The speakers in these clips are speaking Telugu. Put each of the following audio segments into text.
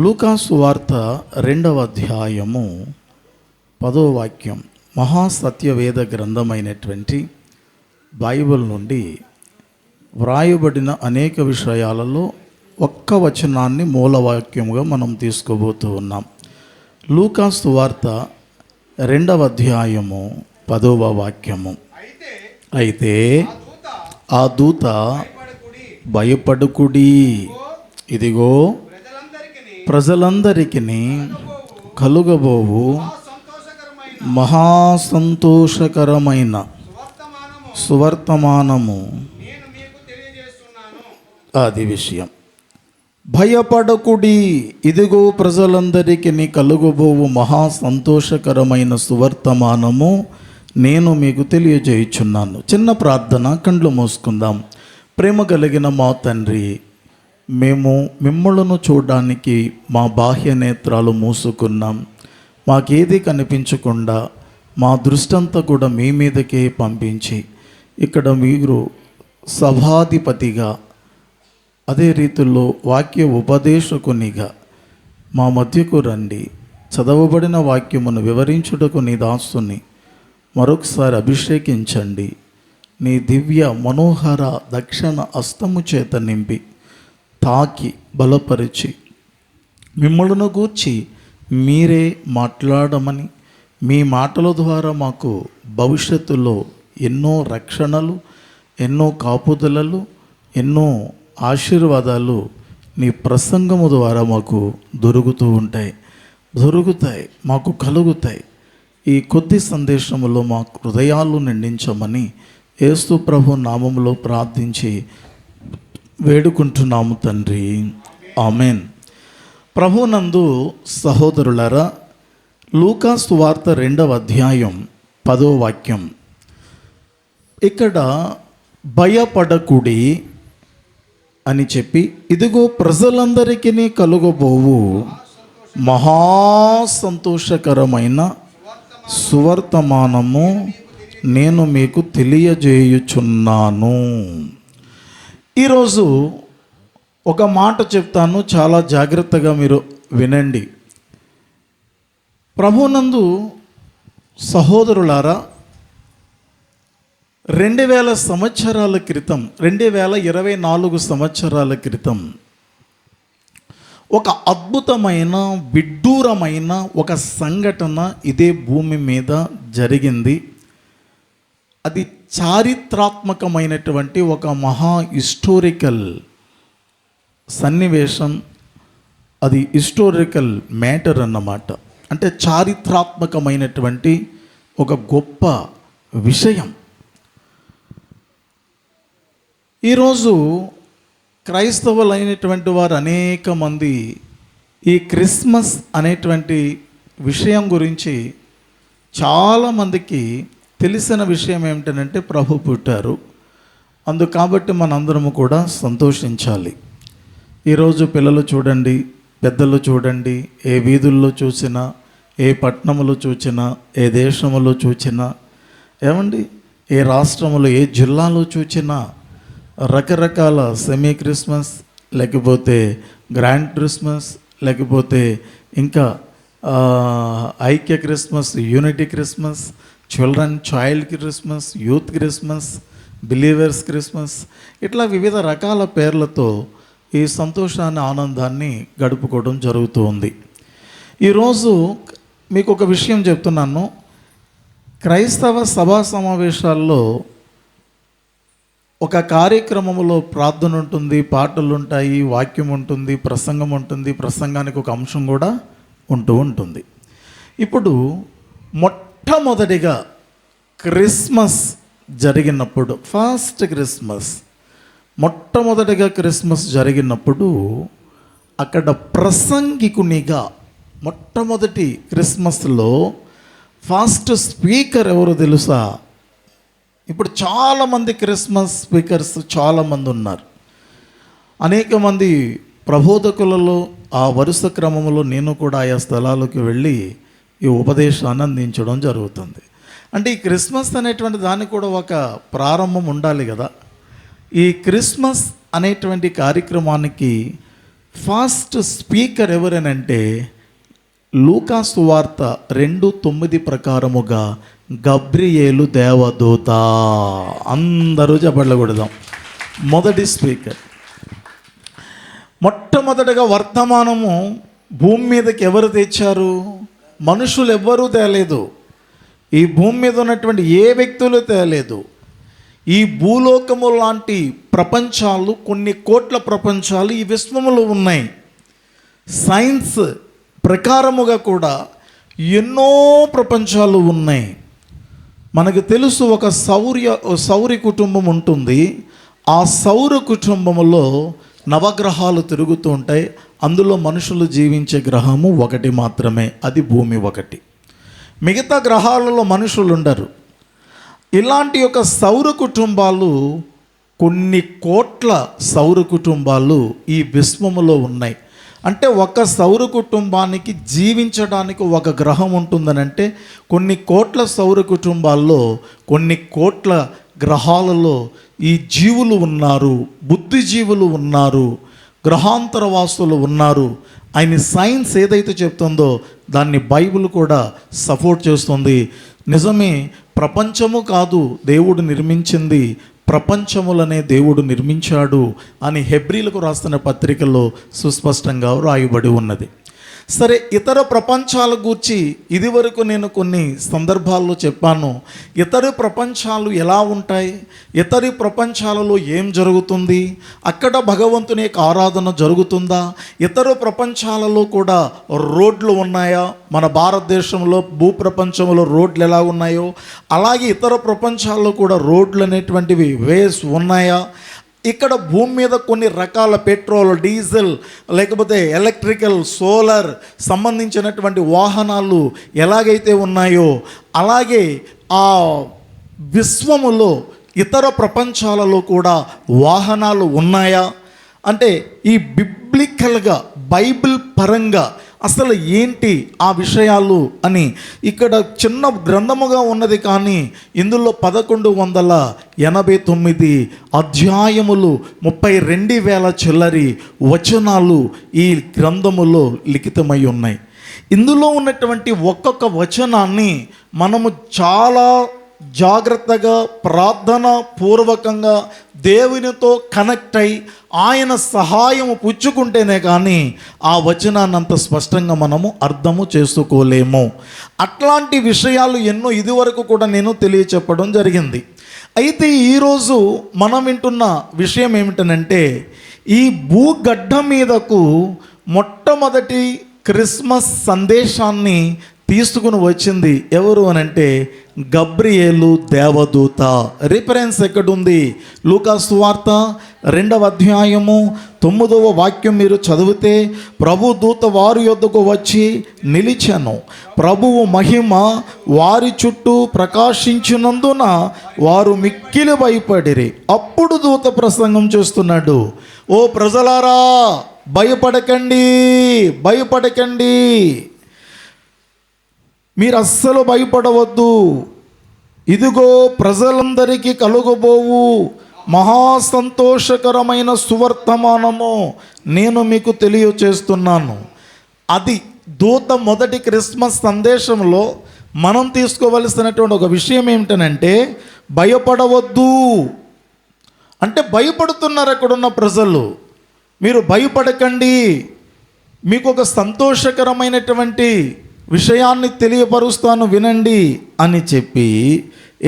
లూకాసు వార్త 2వ అధ్యాయము 10వ వాక్యం. మహాసత్యవేద గ్రంథమైనటువంటి బైబిల్ నుండి వ్రాయబడిన అనేక విషయాలలో ఒక్క వచనాన్ని మూలవాక్యముగా మనం తీసుకోబోతూ ఉన్నాం. లూకాసు వార్త 2వ అధ్యాయము 10వ వాక్యము. అయితే ఆ దూత భయపడుకుడి, ఇదిగో ప్రజలందరికీ కలుగబోవు మహాసంతోషకరమైన సువర్తమానము అది విషయం. భయపడకుడి, ఇదిగో ప్రజలందరికీ కలుగబోవు మహాసంతోషకరమైన సువర్తమానము నేను మీకు తెలియజేయుచున్నాను. చిన్న ప్రార్థన, కండ్లు మూసుకుందాం. ప్రేమ కలిగిన మా తండ్రి, మేము మిమ్మలను చూడడానికి మా బాహ్య నేత్రాలు మూసుకున్నాం. మాకేది కనిపించకుండా మా దృష్టంతా కూడా మీ మీదకే పంపించి ఇక్కడ మీరు సభాధిపతిగా, అదే రీతిలో వాక్య ఉపదేశకునిగా మా మధ్యకు రండి. చదవబడిన వాక్యమును వివరించుటకు నీ దాసుని మరొకసారి అభిషేకించండి. నీ దివ్య మనోహర దక్షిణ హస్తము చేత నింపి తాకి బలపరిచి మిమ్మల్ని గూర్చి మీరే మాట్లాడమని, మీ మాటల ద్వారా మాకు భవిష్యత్తులో ఎన్నో రక్షణలు, ఎన్నో కాపుదలలు, ఎన్నో ఆశీర్వాదాలు నీ ప్రసంగము ద్వారా మాకు దొరుకుతాయి, మాకు కలుగుతాయి. ఈ కొద్ది సందేశములో మా హృదయాలు నిండించమని యేసు ప్రభు నామములో ప్రార్థించి వేడుకుంటున్నాము తండ్రి, ఆమెన్. ప్రభునందు సహోదరులారా, లూకాసు వార్త 2వ అధ్యాయం 10వ వాక్యం. ఇక్కడ భయపడకుడి అని చెప్పి, ఇదిగో ప్రజలందరికీ కలుగబోవు మహాసంతోషకరమైన సువర్తమానము నేను మీకు తెలియజేయుచున్నాను. ఈరోజు ఒక మాట చెప్తాను, చాలా జాగ్రత్తగా మీరు వినండి. ప్రభునందు సహోదరులారా, 2000 సంవత్సరాల క్రితం, 2024 సంవత్సరాల క్రితం ఒక అద్భుతమైన విడ్డూరమైన ఒక సంఘటన ఇదే భూమి మీద జరిగింది. అది చారిత్రాత్మకమైనటువంటి ఒక మహా హిస్టోరికల్ సన్నివేశం. అది హిస్టోరికల్ మ్యాటర్ అన్నమాట. అంటే చారిత్రాత్మకమైనటువంటి ఒక గొప్ప విషయం. ఈరోజు క్రైస్తవులైనటువంటి వారు అనేక మంది ఈ క్రిస్మస్ అనేటువంటి విషయం గురించి చాలామందికి తెలిసిన విషయం ఏమిటంటే ప్రభు పుట్టారు. కాబట్టి మనందరము కూడా సంతోషించాలి. ఈరోజు పిల్లలు చూడండి, పెద్దలు చూడండి, ఏ వీధుల్లో చూసినా, ఏ పట్టణంలో చూసినా, ఏ దేశంలో చూసినా, ఏమండి ఏ రాష్ట్రంలో ఏ జిల్లాలో చూసినా రకరకాల సెమీ క్రిస్మస్, లేకపోతే గ్రాండ్ క్రిస్మస్, లేకపోతే ఇంకా ఐక్య Christmas, unity Christmas, child Christmas, youth Christmas, believers Christmas, ఇట్లా వివిధ రకాల పేర్లతో ఈ సంతోషాన్ని, ఆనందాన్ని గడుపుకోవడం జరుగుతూ ఉంది. ఈరోజు మీకు ఒక విషయం చెప్తున్నాను. క్రైస్తవ సభా సమావేశాల్లో ఒక కార్యక్రమంలో ప్రార్థన ఉంటుంది, పాటలు ఉంటాయి, వాక్యం ఉంటుంది, ప్రసంగం ఉంటుంది, ప్రసంగానికి ఒక అంశం కూడా ఉంటుంది. ఇప్పుడు మొట్టమొదటిగా క్రిస్మస్ జరిగినప్పుడు, ఫస్ట్ క్రిస్మస్, మొట్టమొదటిగా క్రిస్మస్ జరిగినప్పుడు అక్కడ ప్రసంగికునిగా మొట్టమొదటి క్రిస్మస్లో ఫస్ట్ స్పీకర్ ఎవరు తెలుసా? ఇప్పుడు చాలామంది క్రిస్మస్ స్పీకర్స్ చాలామంది ఉన్నారు. అనేక మంది ప్రబోధకులలో ఆ వరుస క్రమంలో నేను కూడా ఆయా స్థలాలకు వెళ్ళి ఈ ఉపదేశాన్ని అందించడం జరుగుతుంది. అంటే ఈ క్రిస్మస్ అనేటువంటి దానికి కూడా ఒక ప్రారంభం ఉండాలి కదా. ఈ క్రిస్మస్ అనేటువంటి కార్యక్రమానికి ఫస్ట్ స్పీకర్ ఎవరనంటే లూకా సువార్త 2:9 ప్రకారముగా గబ్రియేలు దేవదూత. అందరూ చప్పట్లు కొడదాం. మొదటి స్పీకర్. మొట్టమొదటగా వర్తమానము భూమి మీదకి ఎవరు తెచ్చారు? మనుషులు ఎవ్వరూ తేలేదు. ఈ భూమి మీద ఉన్నటువంటి ఏ వ్యక్తులు తేలేదు. ఈ భూలోకము లాంటి ప్రపంచాలు, కొన్ని కోట్ల ప్రపంచాలు ఈ విశ్వములో ఉన్నాయి. సైన్స్ ప్రకారముగా కూడా ఎన్నో ప్రపంచాలు ఉన్నాయి. మనకు తెలుసు, ఒక సౌర కుటుంబం ఉంటుంది. ఆ సౌర కుటుంబంలో నవగ్రహాలు తిరుగుతూ ఉంటాయి. అందులో మనుషులు జీవించే గ్రహము ఒకటి మాత్రమే, అది భూమి ఒకటి. మిగతా గ్రహాలలో మనుషులు ఉండరు. ఇలాంటి ఒక సౌర కుటుంబాలు, కొన్ని కోట్ల సౌర కుటుంబాలు ఈ విశ్వములో ఉన్నాయి. అంటే ఒక సౌర కుటుంబానికి జీవించడానికి ఒక గ్రహం ఉంటుందనంటే కొన్ని కోట్ల సౌర కుటుంబాల్లో, కొన్ని కోట్ల గ్రహాలలో ఈ జీవులు ఉన్నారు, బుద్ధిజీవులు ఉన్నారు, గ్రహాంతరవాసులు ఉన్నారు. ఆయన సైన్స్ ఏదైతే చెప్తుందో దాన్ని బైబిల్ కూడా సపోర్ట్ చేస్తుంది. నిజమే, ప్రపంచము కాదు దేవుడు నిర్మించింది, ప్రపంచములనే దేవుడు నిర్మించాడు అని హెబ్రీలకు రాస్తున్న పత్రికలో సుస్పష్టంగా రాయబడి ఉన్నది. సరే, ఇతర ప్రపంచాల గూర్చి ఇదివరకు నేను కొన్ని సందర్భాల్లో చెప్పాను. ఇతర ప్రపంచాలు ఎలా ఉంటాయి, ఇతర ప్రపంచాలలో ఏం జరుగుతుంది, అక్కడ భగవంతుని యొక్క ఆరాధన జరుగుతుందా, ఇతర ప్రపంచాలలో కూడా రోడ్లు ఉన్నాయా, మన భారతదేశంలో భూప్రపంచంలో రోడ్లు ఎలా ఉన్నాయో అలాగే ఇతర ప్రపంచాల్లో కూడా రోడ్లు అనేటువంటివి వేస్ ఉన్నాయా, ఇక్కడ భూమి మీద కొన్ని రకాల పెట్రోల్, డీజిల్, లేకపోతే ఎలక్ట్రికల్, సోలార్ సంబంధించినటువంటి వాహనాలు ఎలాగైతే ఉన్నాయో అలాగే ఆ విశ్వములో ఇతర ప్రపంచాలలో కూడా వాహనాలు ఉన్నాయా అంటే ఈ బిబ్లికల్గా బైబిల్ పరంగా అసలు ఏంటి ఆ విషయాలు అని ఇక్కడ చిన్న గ్రంథముగా ఉన్నది. కానీ ఇందులో 1189 అధ్యాయములు, 32,000 చిల్లరి వచనాలు ఈ గ్రంథములో లిఖితమై ఉన్నాయి. ఇందులో ఉన్నటువంటి ఒక్కొక్క వచనాన్ని మనము చాలా జాగ్రత్తగా ప్రార్థన పూర్వకంగా దేవునితో కనెక్ట్ అయి ఆయన సహాయం పుచ్చుకుంటేనే కానీ ఆ వచనాన్ని అంత స్పష్టంగా మనము అర్థము చేసుకోలేము. అట్లాంటి విషయాలు ఎన్నో ఇదివరకు కూడా నేను తెలియచెప్పడం జరిగింది. అయితే ఈరోజు మనం వింటున్న విషయం ఏమిటనంటే, ఈ భూగడ్డ మీదకు మొట్టమొదటి క్రిస్మస్ సందేశాన్ని తీసుకుని వచ్చింది ఎవరు అనంటే గబ్రియేలు దేవదూత. రిఫరెన్స్ ఎక్కడుంది? లూకా సువార్త 2వ అధ్యాయము 9వ వాక్యం మీరు చదివితే, ప్రభు దూత వారి యొద్దకు వచ్చి నిలిచెను, ప్రభువు మహిమ వారి చుట్టూ ప్రకాశించినందున వారు మిక్కిలి భయపడిరి. అప్పుడు దూత ప్రసంగం చేస్తున్నాడు, ఓ ప్రజలారా భయపడకండి, భయపడకండి, మీరు అస్సలు భయపడవద్దు. ఇదిగో ప్రజలందరికీ కలుగబోవు మహా సంతోషకరమైన సువర్తమానము నేను మీకు తెలియచేస్తున్నాను. అది దూత మొదటి క్రిస్మస్ సందేశంలో మనం తీసుకోవలసినటువంటి ఒక విషయం ఏమిటనంటే, భయపడవద్దు అంటే భయపడుతున్నారు అక్కడున్న ప్రజలు. మీరు భయపడకండి, మీకు ఒక సంతోషకరమైనటువంటి విషయాన్ని తెలియపరుస్తాను వినండి అని చెప్పి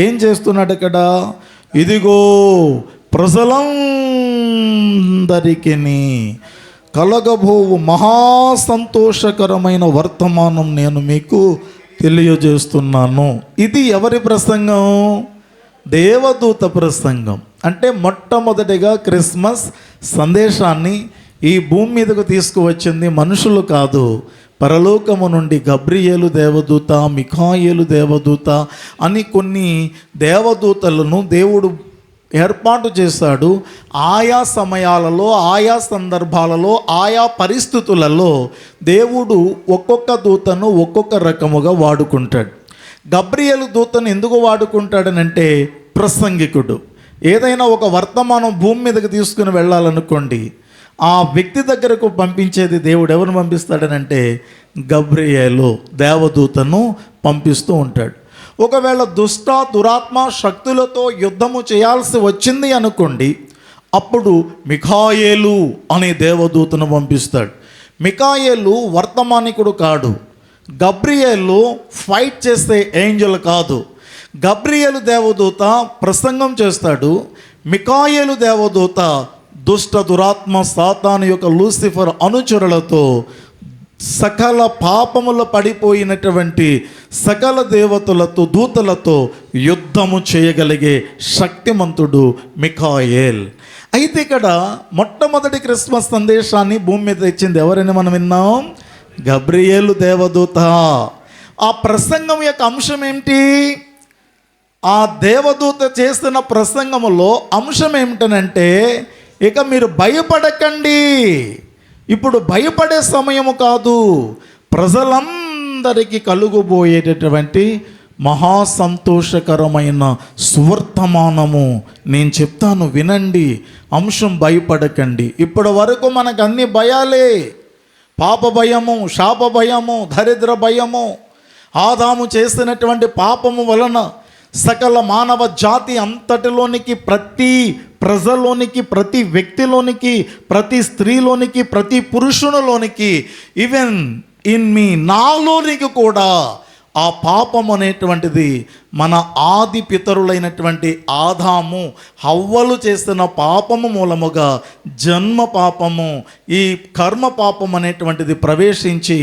ఏం చేస్తున్నాడు అక్కడ? ఇదిగో ప్రజలందరికీ కలగబోవు మహా సంతోషకరమైన వర్తమానం నేను మీకు తెలియజేస్తున్నాను. ఇది ఎవరి ప్రసంగం? దేవదూత ప్రసంగం. అంటే మొట్టమొదటిగా క్రిస్మస్ సందేశాన్ని ఈ భూమి మీదకు తీసుకువచ్చింది మనుషులు కాదు, పరలోకము నుండి గబ్రియేలు దేవదూత, మిఖాయేలు దేవదూత అని కొన్ని దేవదూతలను దేవుడు ఏర్పాటు చేశాడు. ఆయా సమయాలలో, ఆయా సందర్భాలలో, ఆయా పరిస్థితులలో దేవుడు ఒక్కొక్క దూతను ఒక్కొక్క రకముగా వాడుకుంటాడు. గబ్రియేలు దూతను ఎందుకు వాడుకుంటాడనంటే, ప్రసంగికుడు. ఏదైనా ఒక వర్తమానం భూమి మీదకి తీసుకుని వెళ్ళాలనుకోండి, ఆ వ్యక్తి దగ్గరకు పంపించేది దేవుడు ఎవరిని పంపిస్తాడనంటే గబ్రియేలు దేవదూతను పంపిస్తూ ఉంటాడు. ఒకవేళ దుష్ట దురాత్మ శక్తులతో యుద్ధము చేయాల్సి వచ్చింది అనుకోండి, అప్పుడు మిఖాయేలు అనే దేవదూతను పంపిస్తాడు. మిఖాయేలు వర్తమానికుడు కాడు, గబ్రియేలు ఫైట్ చేసే ఏంజల్ కాదు. గబ్రియేలు దేవదూత ప్రసంగం చేస్తాడు, మిఖాయేలు దేవదూత దుష్ట దురాత్మ సాతాను యొక్క లూసిఫర్ అనుచరులతో సకల పాపముల పడిపోయినటువంటి సకల దేవతలతో దూతలతో యుద్ధము చేయగలిగే శక్తిమంతుడు మిఖాయేల్. అయితే ఇక్కడ మొట్టమొదటి క్రిస్మస్ సందేశాన్ని భూమి మీద తెచ్చింది ఎవరని మనం విన్నాం? గబ్రియేలు దేవదూత. ఆ ప్రసంగం యొక్క అంశం ఏంటి? ఆ దేవదూత చేసిన ప్రసంగములో అంశం ఏమిటనంటే, ఇక మీరు భయపడకండి, ఇప్పుడు భయపడే సమయము కాదు, ప్రజలందరికీ కలుగుబోయేటటువంటి మహా సంతోషకరమైన సువర్తమానము నేను చెప్తాను, వినండి. అంశం భయపడకండి. ఇప్పటి వరకు మనకు అన్ని భయాలే, పాప భయము, శాప భయము, దరిద్ర భయము, ఆదాము చేసినటువంటి పాపము వలన సకల మానవ జాతి అంతటిలోనికి, ప్రతి ప్రజలోనికి, ప్రతి వ్యక్తిలోనికి, ప్రతి స్త్రీలోనికి, ప్రతి పురుషునిలోనికి, ఈవెన్ ఇన్ మీ నాలోనికి కూడా ఆ పాపం అనేటువంటిది మన ఆది పితరులైనటువంటి ఆదాము హవ్వలు చేసిన పాపము మూలముగా జన్మ పాపము, ఈ కర్మ పాపం అనేటువంటిది ప్రవేశించి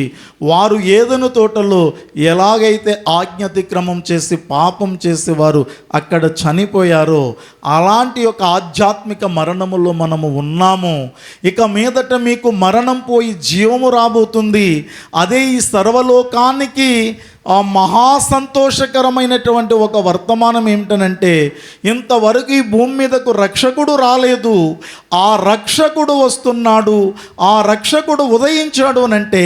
వారు ఏదెను తోటలో ఎలాగైతే ఆజ్ఞాతిక్రమం చేసి పాపం చేసి వారు అక్కడ చనిపోయారో అలాంటి యొక్క ఆధ్యాత్మిక మరణములో మనము ఉన్నాము. ఇక మీదట మీకు మరణం పోయి జీవము రాబోతుంది. అదే ఈ సర్వలోకానికి ఆ మహా సంతోషకరమైనటువంటి ఒక వర్తమానం ఏమిటనంటే, ఇంతవరకు ఈ భూమి మీదకు రక్షకుడు రాలేదు, ఆ రక్షకుడు వస్తున్నాడు, ఆ రక్షకుడు ఉదయించాడు అనంటే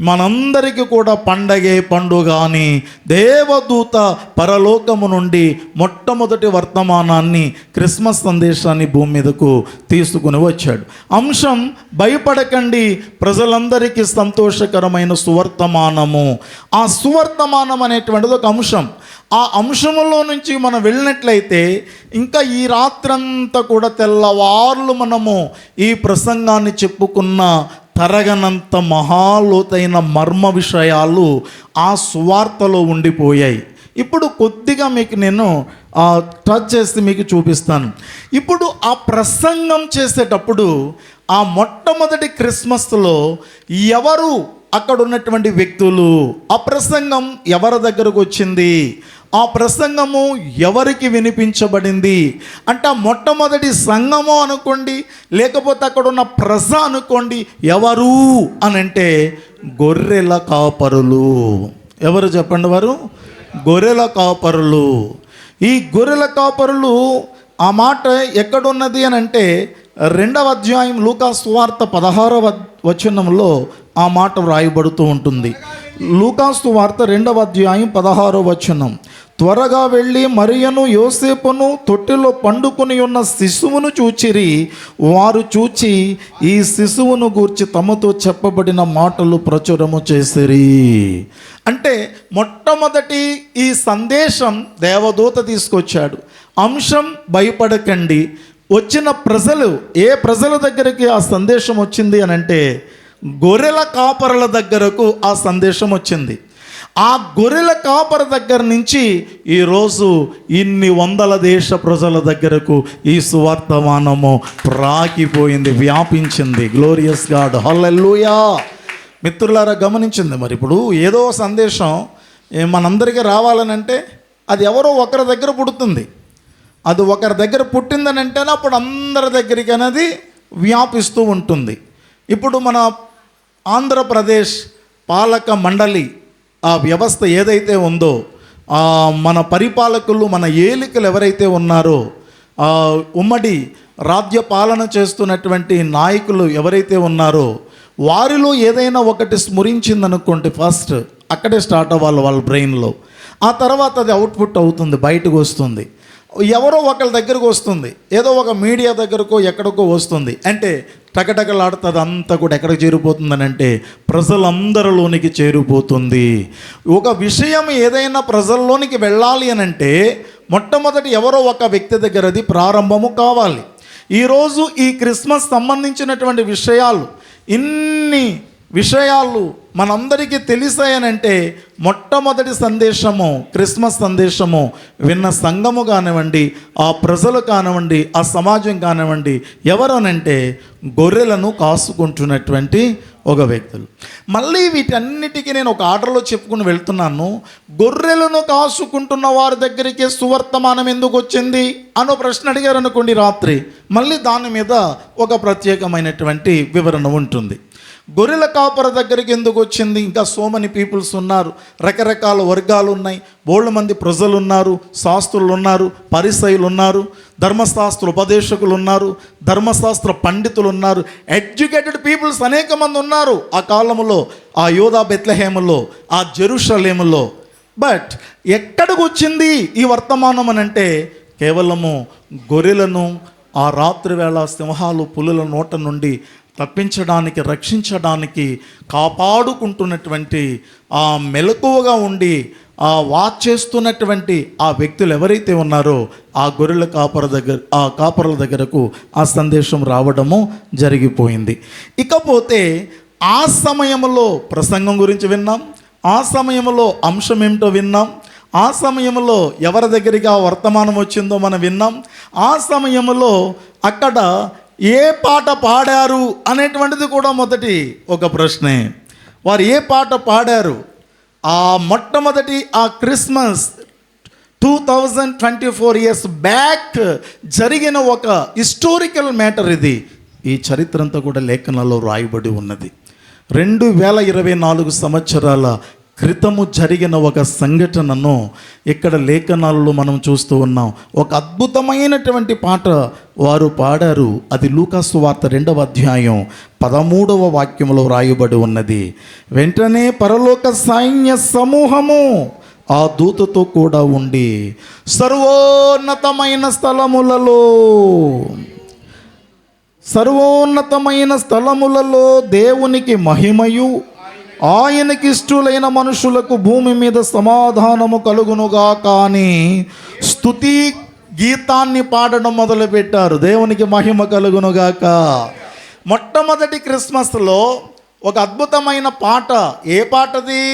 మనందరికీ కూడా పండగే పండుగ అని దేవదూత పరలోకము నుండి మొట్టమొదటి వర్తమానాన్ని, క్రిస్మస్ సందేశాన్ని భూమి మీదకు తీసుకుని వచ్చాడు. అంశం భయపడకండి, ప్రజలందరికీ సంతోషకరమైన సువర్తమానము. ఆ సువర్తమానం అనేటువంటిది ఒక అంశం. ఆ అంశంలో నుంచి మనం వెళ్ళినట్లయితే ఇంకా ఈ రాత్రంతా కూడా తెల్లవార్లు మనము ఈ ప్రసంగాన్ని చెప్పుకున్న తరగనంత మహాలోతైన మర్మ విషయాలు ఆ సువార్తలో ఉండిపోయాయి. ఇప్పుడు కొద్దిగా మీకు నేను టచ్ చేసి మీకు చూపిస్తాను. ఇప్పుడు ఆ ప్రసంగం చేసేటప్పుడు ఆ మొట్టమొదటి క్రిస్మస్లో ఎవరు అక్కడ ఉన్నటువంటి వ్యక్తులు, ఆ ప్రసంగం ఎవరి దగ్గరకు వచ్చింది, ఆ ప్రసంగము ఎవరికి వినిపించబడింది అంటే మొట్టమొదటి సంఘము అనుకోండి, లేకపోతే అక్కడ ఉన్న ప్రజ అనుకోండి, ఎవరు అనంటే గొర్రెల కాపరులు. ఎవరు చెప్పండి? వారు గొర్రెల కాపరులు. ఈ గొర్రెల కాపరులు ఆ మాట ఎక్కడున్నది అని అంటే 2వ అధ్యాయం లూకా సువార్త 16వ వచనంలో ఆ మాట వ్రాయబడుతూ ఉంటుంది. లూకా సువార్త 2వ అధ్యాయం 16వ వచనం, త్వరగా వెళ్ళి మరియను యోసేపును తొట్టెలో పండుకొని ఉన్న శిశువును చూచిరి, వారు చూచి ఈ శిశువును గూర్చి తమతో చెప్పబడిన మాటలు ప్రచురము చేసిరి. అంటే మొట్టమొదటి ఈ సందేశం దేవదూత తీసుకొచ్చాడు. అంశం భయపడకండి. వచ్చిన ప్రజలు, ఏ ప్రజల దగ్గరికి ఆ సందేశం వచ్చింది అని అంటే గొర్రెల కాపరుల దగ్గరకు ఆ సందేశం వచ్చింది. ఆ గొర్రెల కాపర దగ్గర నుంచి ఈరోజు ఇన్ని వందల దేశ ప్రజల దగ్గరకు ఈ సువార్తమానము ప్రాకిపోయింది, వ్యాపించింది. గ్లోరియస్ గాడ్, హల్లెలూయా. మిత్రులారా గమనించింది. మరి ఇప్పుడు ఏదో సందేశం మనందరికీ రావాలనంటే అది ఎవరో ఒకరి దగ్గర పుడుతుంది. అది ఒకరి దగ్గర పుట్టిందని అంటేనే అప్పుడు అందరి దగ్గరికి అనేది వ్యాపిస్తూ ఉంటుంది. ఇప్పుడు మన ఆంధ్రప్రదేశ్ పాలక మండలి ఆ వ్యవస్థ ఏదైతే ఉందో, మన పరిపాలకులు, మన ఏలికలు ఎవరైతే ఉన్నారో, ఉమ్మడి రాజ్య పాలన చేస్తున్నటువంటి నాయకులు ఎవరైతే ఉన్నారో వారిలో ఏదైనా ఒకటి స్మరించిందనుకోండి, ఫస్ట్ అక్కడే స్టార్ట్ అవ్వాలి వాళ్ళ బ్రెయిన్లో. ఆ తర్వాత అది అవుట్పుట్ అవుతుంది, బయటకు వస్తుంది. ఎవరో ఒకళ్ళ దగ్గరకు వస్తుంది, ఏదో ఒక మీడియా దగ్గరకో ఎక్కడికో వస్తుంది అంటే టకటకలాడుతుంది, అంతా కూడా ఎక్కడికి చేరిపోతుందని అంటే ప్రజలందరిలోనికి చేరిపోతుంది. ఒక విషయం ఏదైనా ప్రజల్లోనికి వెళ్ళాలి అని అంటే మొట్టమొదటి ఎవరో ఒక వ్యక్తి దగ్గర అది ప్రారంభము కావాలి. ఈరోజు ఈ క్రిస్మస్ సంబంధించినటువంటి విషయాలు, ఇన్ని విషయాలు మనందరికీ తెలిసాయనంటే మొట్టమొదటి సందేశము, క్రిస్మస్ సందేశము విన్న సంఘము కానివ్వండి, ఆ ప్రజలు కానివ్వండి, ఆ సమాజం కానివ్వండి, ఎవరనంటే గొర్రెలను కాసుకుంటున్నటువంటి ఒక వ్యక్తులు. మళ్ళీ వీటన్నిటికీ నేను ఒక ఆర్డర్లో చెప్పుకుని వెళ్తున్నాను. గొర్రెలను కాసుకుంటున్న వారి దగ్గరికి సువర్తమానం ఎందుకు వచ్చింది అనో ప్రశ్న అడిగారు అనుకోండి రాత్రి, మళ్ళీ దాని మీద ఒక ప్రత్యేకమైనటువంటి వివరణ ఉంటుంది. గొర్రెల కాపర దగ్గరికి ఎందుకు వచ్చింది? ఇంకా సో మెనీ పీపుల్స్ ఉన్నారు, రకరకాల వర్గాలు ఉన్నాయి, బోళ్ళ మంది ప్రజలు ఉన్నారు, శాస్త్రులు ఉన్నారు, పరిసయులు ఉన్నారు, ధర్మశాస్త్ర ఉపదేశకులు ఉన్నారు, ధర్మశాస్త్ర పండితులు ఉన్నారు, ఎడ్యుకేటెడ్ పీపుల్స్ అనేక మంది ఉన్నారు ఆ కాలంలో, ఆ యోధా బెత్లెహేములో, ఆ జెరూషలేములో. బట్ ఎక్కడికి వచ్చింది ఈ వర్తమానం అని అంటే కేవలము గొర్రెలను ఆ రాత్రి వేళ సింహాలు పులుల నోట నుండి తప్పించడానికి, రక్షించడానికి, కాపాడుకుంటున్నటువంటి ఆ మెలకువగా ఉండి ఆ వాచ్ చేస్తున్నటువంటి ఆ వ్యక్తులు ఎవరైతే ఉన్నారో ఆ గొర్రెల కాపరుల దగ్గరకు ఆ సందేశం రావడము జరిగిపోయింది. ఇకపోతే ఆ సమయంలో ప్రసంగం గురించి విన్నాం, ఆ సమయంలో అంశం ఏమిటో విన్నాం, ఆ సమయంలో ఎవరి దగ్గరికి ఆ వర్తమానం వచ్చిందో మనం విన్నాం. ఆ సమయంలో అక్కడ ఏ పాట పాడారు అనేటువంటిది కూడా మొదటి ఒక ప్రశ్నే. వారు ఏ పాట పాడారు? ఆ మొట్టమొదటి ఆ క్రిస్మస్ 2024 ఇయర్స్ బ్యాక్ జరిగిన ఒక హిస్టారికల్ మ్యాటర్ ఇది. ఈ చరిత్ర అంతా కూడా లేఖనాల్లో రాయబడి ఉన్నది. 2024 సంవత్సరాల క్రితము జరిగిన ఒక సంఘటనను ఇక్కడ లేఖనాలలో మనం చూస్తూ ఉన్నాం. ఒక అద్భుతమైనటువంటి పాట వారు పాడారు. అది లూకాసు వార్త 2వ అధ్యాయం 13వ వాక్యంలో రాయబడి ఉన్నది. వెంటనే పరలోక సైన్య సమూహము ఆ దూతతో కూడా ఉండి సర్వోన్నతమైన స్థలములలో దేవునికి మహిమయు ఆయనకి ఇష్టులైన మనుషులకు భూమి మీద సమాధానము కలుగునుగా. కానీ స్తుతి గీతాన్ని పాడడం మొదలుపెట్టారు. దేవునికి మహిమ కలుగునుగాక. మొట్టమొదటి క్రిస్మస్లో ఒక అద్భుతమైన పాట. ఏ పాటది?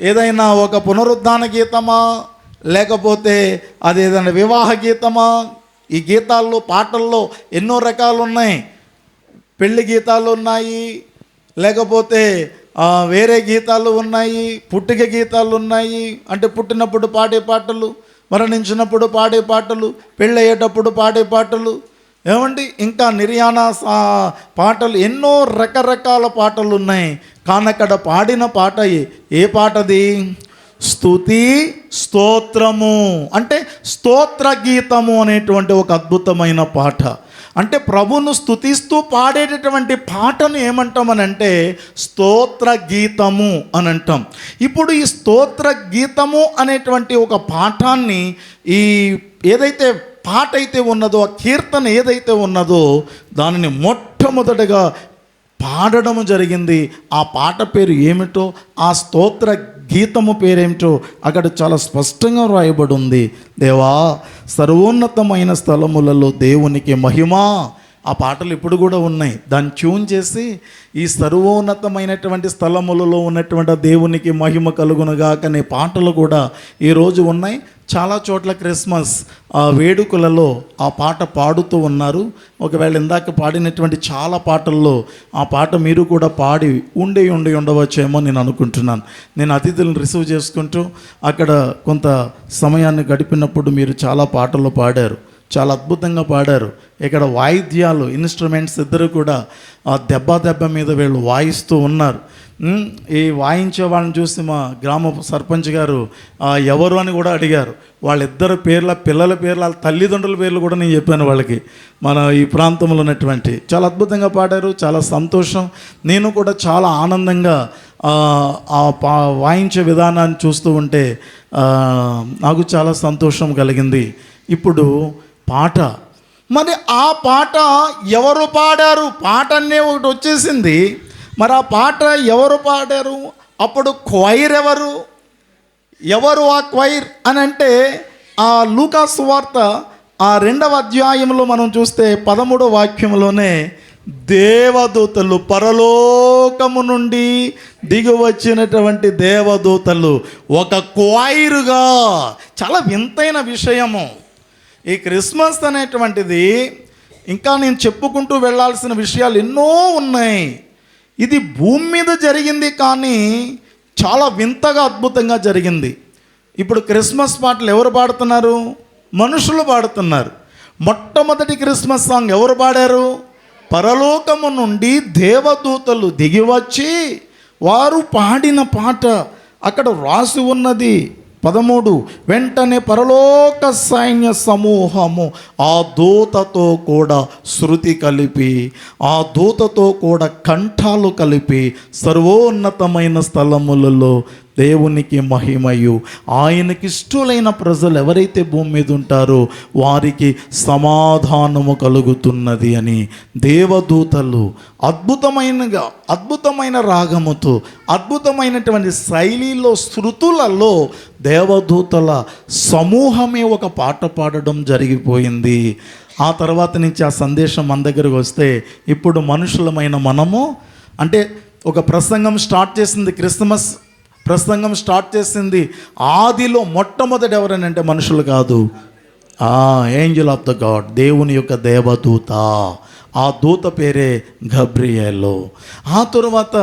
ఏదైనా ఒక పునరుద్ధాన గీతమా, లేకపోతే అది ఏదైనా వివాహ గీతమా? ఈ గీతాల్లో, పాటల్లో ఎన్నో రకాలు ఉన్నాయి. పెళ్లి గీతాలు ఉన్నాయి, లేకపోతే వేరే గీతాలు ఉన్నాయి, పుట్టిక గీతాలు ఉన్నాయి, అంటే పుట్టినప్పుడు పాడే పాటలు, మరణించినప్పుడు పాడే పాటలు, పెళ్ళయ్యేటప్పుడు పాడే పాటలు, ఏమండి ఇంకా నిర్యాణ పాటలు, ఎన్నో రకరకాల పాటలు ఉన్నాయి. కానీ అక్కడ పాడిన పాట ఏ పాటది? స్తుతి స్తోత్రము, అంటే స్తోత్ర గీతము అనేటువంటి ఒక అద్భుతమైన పాట. అంటే ప్రభువును స్తుతిస్తూ పాడేటటువంటి పాటను ఏమంటామనంటే స్తోత్ర గీతము అని అంటాం. ఇప్పుడు ఈ స్తోత్ర గీతము అనేటువంటి ఒక పాఠాన్ని, ఈ ఏదైతే పాట అయితే ఉన్నదో, ఆ కీర్తన ఏదైతే ఉన్నదో దానిని మొట్టమొదటిగా పాడడము జరిగింది. ఆ పాట పేరు ఏమిటో, ఆ స్తోత్ర గీతము పేరేమిటో అక్కడ చాలా స్పష్టంగా రాయబడి ఉంది. దేవా, సర్వోన్నతమైన స్థలములలో దేవునికి మహిమ. ఆ పాటలు ఇప్పుడు కూడా ఉన్నాయి. దాన్ని ట్యూన్ చేసి ఈ సర్వోన్నతమైనటువంటి స్థలములలో ఉన్నటువంటి దేవునికి మహిమ కలుగునుగాక అనే పాటలు కూడా ఈరోజు ఉన్నాయి. చాలా చోట్ల క్రిస్మస్ వేడుకలలో ఆ పాట పాడుతూ ఉన్నారు. ఒకవేళ ఇందాక పాడినటువంటి చాలా పాటల్లో ఆ పాట మీరు కూడా పాడి ఉండవచ్చేమో నేను అనుకుంటున్నాను. నేను అతిథులను రిసీవ్ చేసుకుంటూ అక్కడ కొంత సమయాన్ని గడిపినప్పుడు మీరు చాలా పాటలు పాడారు, చాలా అద్భుతంగా పాడారు. ఇక్కడ వాయిద్యాలు, ఇన్స్ట్రుమెంట్స్ ఇద్దరు కూడా ఆ దెబ్బ మీద వీళ్ళు వాయిస్తూ ఉన్నారు. ఈ వాయించే వాళ్ళని చూసి మా గ్రామ సర్పంచ్ గారు ఎవరు అని కూడా అడిగారు. వాళ్ళిద్దరు పేర్ల, పిల్లల పేర్ల, వాళ్ళ తల్లిదండ్రుల పేర్లు కూడా నేను చెప్పాను వాళ్ళకి. మన ఈ ప్రాంతంలో ఉన్నటువంటి చాలా అద్భుతంగా పాడారు. చాలా సంతోషం. నేను కూడా చాలా ఆనందంగా వాయించే విధానాన్ని చూస్తూ ఉంటే నాకు చాలా సంతోషం కలిగింది. ఇప్పుడు పాట, మరి ఆ పాట ఎవరు పాడారు? పాట అనే ఒకటి వచ్చేసింది, మరి ఆ పాట ఎవరు పాడారు? అప్పుడు క్వైర్ ఎవరు ఆ క్వైర్ అని అంటే, ఆ లూకా సువార్త 2వ అధ్యాయంలో మనం చూస్తే 13వ వాక్యంలోనే దేవదూతలు, పరలోకము నుండి దిగి వచ్చినటువంటి దేవదూతలు ఒక క్వైరుగా, చాలా వింతైన విషయము. ఈ క్రిస్మస్ అనేటువంటిది ఇంకా నేను చెప్పుకుంటూ వెళ్ళాల్సిన విషయాలు ఎన్నో ఉన్నాయి. ఇది భూమి మీద జరిగింది, కానీ చాలా వింతగా అద్భుతంగా జరిగింది. ఇప్పుడు క్రిస్మస్ పాటలు ఎవరు పాడుతున్నారు? మనుషులు పాడుతున్నారు. మొట్టమొదటి క్రిస్మస్ సాంగ్ ఎవరు పాడారు? పరలోకము నుండి దేవదూతలు దిగివచ్చి వారు పాడిన పాట. అక్కడ రాసి ఉన్నది 13, వెంటనే పరలోక సైన్య సమూహము ఆ దూతతో కూడా శృతి కలిపి, ఆ దూతతో కూడా కంఠాలు కలిపి, సర్వోన్నతమైన స్థలములలో దేవునికి మహిమయు, ఆయనకి ఇష్టలైన ప్రజలు ఎవరైతే భూమి మీద ఉంటారో వారికి సమాధానము కలుగుతున్నది అని దేవదూతలు అద్భుతమైన రాగముతో, అద్భుతమైనటువంటి శైలిలో, శృతులలో దేవదూతల సమూహమే ఒక పాట పాడడం జరిగిపోయింది. ఆ తర్వాత నుంచి ఆ సందేశం మన దగ్గరకు వస్తే, ఇప్పుడు మనుషులమైన మనము, అంటే ఒక ప్రసంగం స్టార్ట్ చేసింది, క్రిస్మస్ ప్రసంగం స్టార్ట్ చేసింది ఆదిలో మొట్టమొదటి ఎవరనంటే మనుషులు కాదు, ఏంజల్ ఆఫ్ ద గాడ్, దేవుని యొక్క దేవదూత. ఆ దూత పేరే గబ్రియేలు. ఆ తరువాత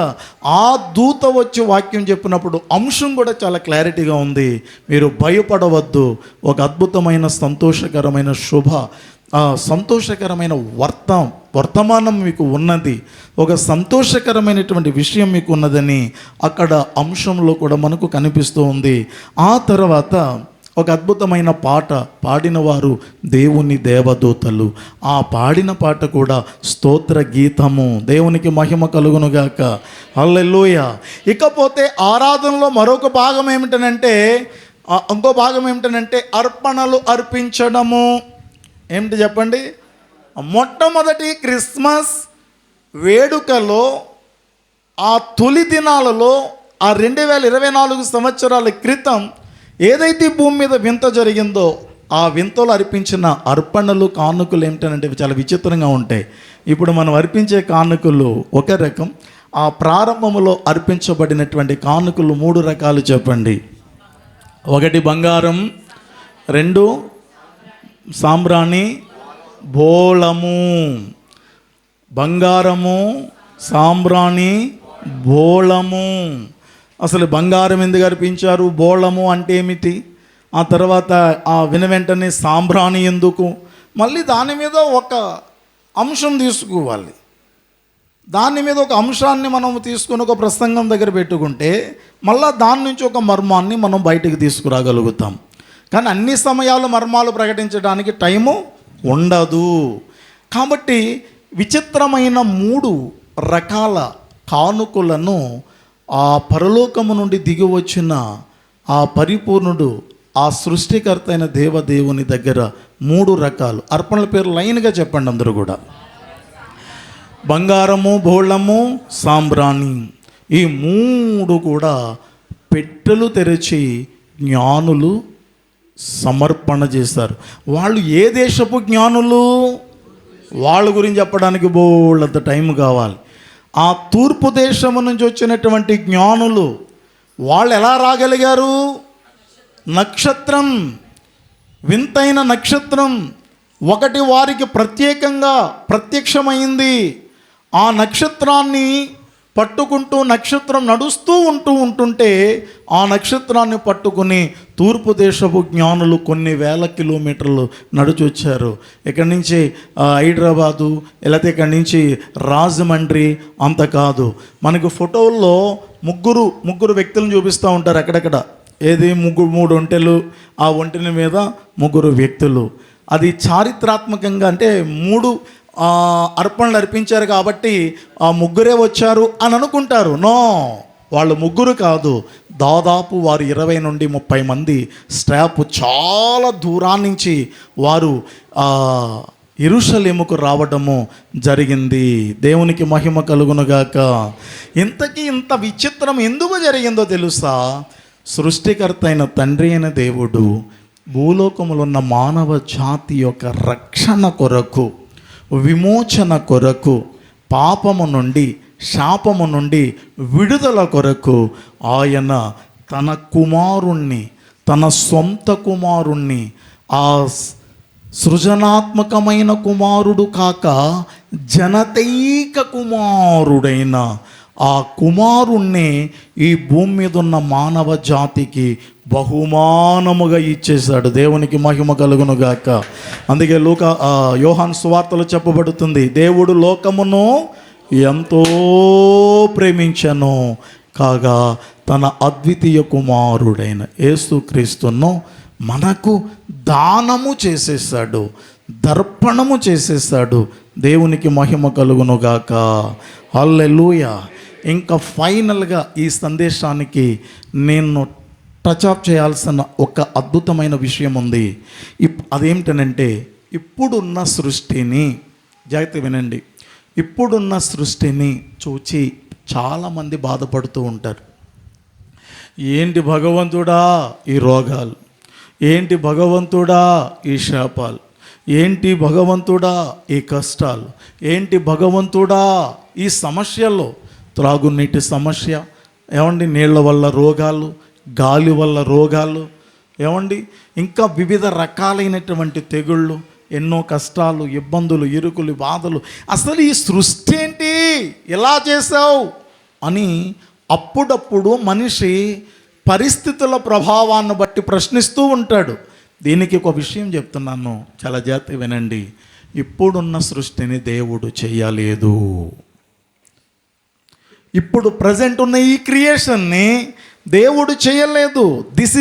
ఆ దూత వచ్చి వాక్యం చెప్పినప్పుడు అంశం కూడా చాలా క్లారిటీగా ఉంది. మీరు భయపడవద్దు, ఒక అద్భుతమైన సంతోషకరమైన సంతోషకరమైన వర్తమానం మీకు ఉన్నది, ఒక సంతోషకరమైనటువంటి విషయం మీకు ఉన్నదని అక్కడ అంశంలో కూడా మనకు కనిపిస్తూ ఉంది. ఆ తర్వాత ఒక అద్భుతమైన పాట పాడిన వారు దేవుని దేవదూతలు. ఆ పాడిన పాట కూడా స్తోత్ర గీతము. దేవునికి మహిమ కలుగునుగాక. హల్లెలూయా. ఇకపోతే ఆరాధనలో మరొక భాగం ఇంకో భాగం ఏమిటనంటే అర్పణలు అర్పించడము. ఏమిటి చెప్పండి? మొట్టమొదటి క్రిస్మస్ వేడుకలో, ఆ తొలి దినాలలో, ఆ 2024 సంవత్సరాల క్రితం ఏదైతే భూమి మీద వింత జరిగిందో, ఆ వింతలు అర్పించిన అర్పణలు, కానుకలు ఏమిటంటే చాలా విచిత్రంగా ఉంటాయి. ఇప్పుడు మనం అర్పించే కానుకలు ఒక రకం, ఆ ప్రారంభంలో అర్పించబడినటువంటి కానుకలు 3 రకాలు చెప్పండి. 1 బంగారం, 2 సాంబ్రాణి బోళము. బంగారము, సాంబ్రాణి, బోళము. అసలు బంగారం ఎందుకు అర్పించారు? బోళము అంటే ఏమిటి? ఆ తర్వాత ఆ వెంటనే సాంబ్రాణి ఎందుకు? మళ్ళీ దాని మీద ఒక అంశం తీసుకోవాలి. దాని మీద ఒక అంశాన్ని మనం తీసుకుని ఒక ప్రసంగం దగ్గర పెట్టుకుంటే మళ్ళీ దాని నుంచి ఒక మర్మాన్ని మనం బయటకు తీసుకురాగలుగుతాం. కానీ అన్ని సమయాలు మర్మాలు ప్రకటించడానికి టైము ఉండదు. కాబట్టి విచిత్రమైన 3 రకాల కానుకలను ఆ పరలోకము నుండి దిగి వచ్చిన ఆ పరిపూర్ణుడు, ఆ సృష్టికర్త అయిన దేవదేవుని దగ్గర 3 రకాలు అర్పణల పేరు లైన్గా చెప్పండి అందరూ కూడా. బంగారము, బోళము, సాంబ్రాణి. ఈ 3 కూడా పెట్టెలు తెరిచి జ్ఞానులు సమర్పణ చేశారు. వాళ్ళు ఏ దేశపు జ్ఞానులు? వాళ్ళ గురించి చెప్పడానికి బోళ్ళంత టైం కావాలి. ఆ తూర్పు దేశము నుంచి వచ్చినటువంటి జ్ఞానులు. వాళ్ళు ఎలా రాగలిగారు? నక్షత్రం, వింతైన నక్షత్రం ఒకటి వారికి ప్రత్యేకంగా ప్రత్యక్షమైంది. ఆ నక్షత్రాన్ని పట్టుకుంటూ నక్షత్రం నడుస్తూ ఉంటుంటే ఆ నక్షత్రాన్ని పట్టుకుని తూర్పు దేశపు జ్ఞానులు కొన్ని వేల కిలోమీటర్లు నడిచొచ్చారు. ఇక్కడి నుంచి హైదరాబాదు, లేకపోతే ఇక్కడి నుంచి రాజమండ్రి అంత కాదు. మనకు ఫోటోల్లో ముగ్గురు వ్యక్తులను చూపిస్తూ ఉంటారు అక్కడక్కడ. ఏది? 3 ఒంటెలు, ఆ ఒంటెల మీద 3 వ్యక్తులు. అది చారిత్రాత్మకంగా, అంటే 3 అర్పణలు అర్పించారు కాబట్టి ఆ 3 వచ్చారు అని అనుకుంటారు. నో, వాళ్ళు ముగ్గురు కాదు, దాదాపు వారు 20 నుండి 30 మంది స్టాఫ్ చాలా దూరాన్నించి వారు యెరూషలేముకు రావడము జరిగింది. దేవునికి మహిమ కలుగునుగాక. ఇంతకీ ఇంత విచిత్రం ఎందుకు జరిగిందో తెలుసా? సృష్టికర్త అయిన తండ్రి అయిన దేవుడు భూలోకములో ఉన్న మానవ జాతి యొక్క రక్షణ కొరకు, విమోచన కొరకు, పాపము నుండి, శాపము నుండి విడుదల కొరకు ఆయన తన కుమారుణ్ణి, తన సొంత కుమారుణ్ణి, ఆ సృజనాత్మకమైన కుమారుడు కాక జనతైక కుమారుడైన ఆ కుమారుణ్ణి ఈ భూమి మీద ఉన్న మానవ జాతికి బహుమానముగా ఇచ్చేశాడు. దేవునికి మహిమ కలుగునుగాక. అందుకే యోహాను సువార్తలో చెప్పబడుతుంది, దేవుడు లోకమును ఎంతో ప్రేమించెను కాగా తన అద్వితీయ కుమారుడైన యేసుక్రీస్తును మనకు దానము చేసేసాడు, దర్పణము చేసేసాడు. దేవునికి మహిమ కలుగునుగాక. హల్లెలూయా. ఇంకా ఫైనల్గా ఈ సందేశానికి నేను టచ్అప్ చేయాల్సిన ఒక అద్భుతమైన విషయం ఉంది. అదేమిటనంటే, ఇప్పుడున్న సృష్టిని, జాగ్రత్త వినండి, ఇప్పుడున్న సృష్టిని చూచి చాలామంది బాధపడుతూ ఉంటారు. ఏంటి భగవంతుడా ఈ రోగాలు, ఏంటి భగవంతుడా ఈ శాపాలు, ఏంటి భగవంతుడా ఈ కష్టాలు, ఏంటి భగవంతుడా ఈ సమస్యల్లో, త్రాగునీటి సమస్య, ఏమండి, నీళ్ళ వల్ల రోగాలు, గాలి వల్ల రోగాలు, ఏమండి, ఇంకా వివిధ రకాలైనటువంటి తెగుళ్ళు, ఎన్నో కష్టాలు, ఇబ్బందులు, ఇరుకులు, బాధలు. అసలు ఈ సృష్టి ఏంటి, ఎలా చేసావు అని అప్పుడప్పుడు మనిషి పరిస్థితుల ప్రభావాన్ని బట్టి ప్రశ్నిస్తూ ఉంటాడు. దీనికి ఒక విషయం చెప్తున్నాను, చాలా జాగ్రత్తగా వినండి. ఇప్పుడున్న సృష్టిని దేవుడు చేయలేదు. ఇప్పుడు ప్రజెంట్ ఉన్న ఈ క్రియేషన్ని దేవుడు చేయలేదు. This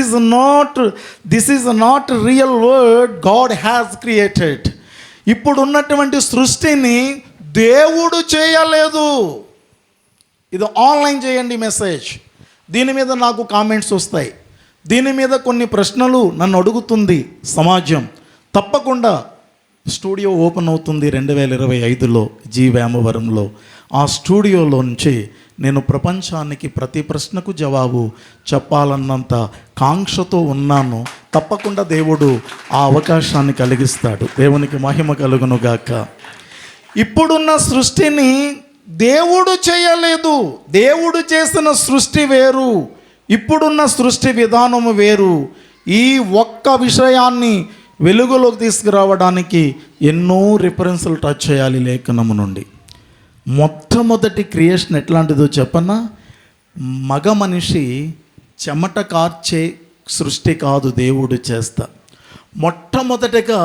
is not real world God has created. ఇప్పుడు ఉన్నటువంటి సృష్టిని దేవుడు చేయలేదు. ఇది ఆన్లైన్ చేయండి మెసేజ్. దీని మీద నాకు కామెంట్స్ వస్తాయి, దీని మీద కొన్ని ప్రశ్నలు నన్ను అడుగుతుంది సమాజం. తప్పకుండా స్టూడియో ఓపెన్ అవుతుంది 2025లో వేమవరంలో. ఆ స్టూడియోలో నుంచి నేను ప్రపంచానికి ప్రతి ప్రశ్నకు జవాబు చెప్పాలన్నంత కాంక్షతో ఉన్నాను. తప్పకుండా దేవుడు ఆ అవకాశాన్ని కలిగిస్తాడు. దేవునికి మహిమ కలుగునుగాక. ఇప్పుడున్న సృష్టిని దేవుడు చేయలేదు. దేవుడు చేసిన సృష్టి వేరు, ఇప్పుడున్న సృష్టి విధానము వేరు. ఈ ఒక్క విషయాన్ని వెలుగులోకి తీసుకురావడానికి ఎన్నో రిఫరెన్సులు టచ్ చేయాలి లేఖనము నుండి. మొట్టమొదటి క్రియేషన్ ఎట్లాంటిదో చెప్పన్నా? మగ మనిషి చెమట కార్చే సృష్టి కాదు దేవుడు చేస్తా. మొట్టమొదటిగా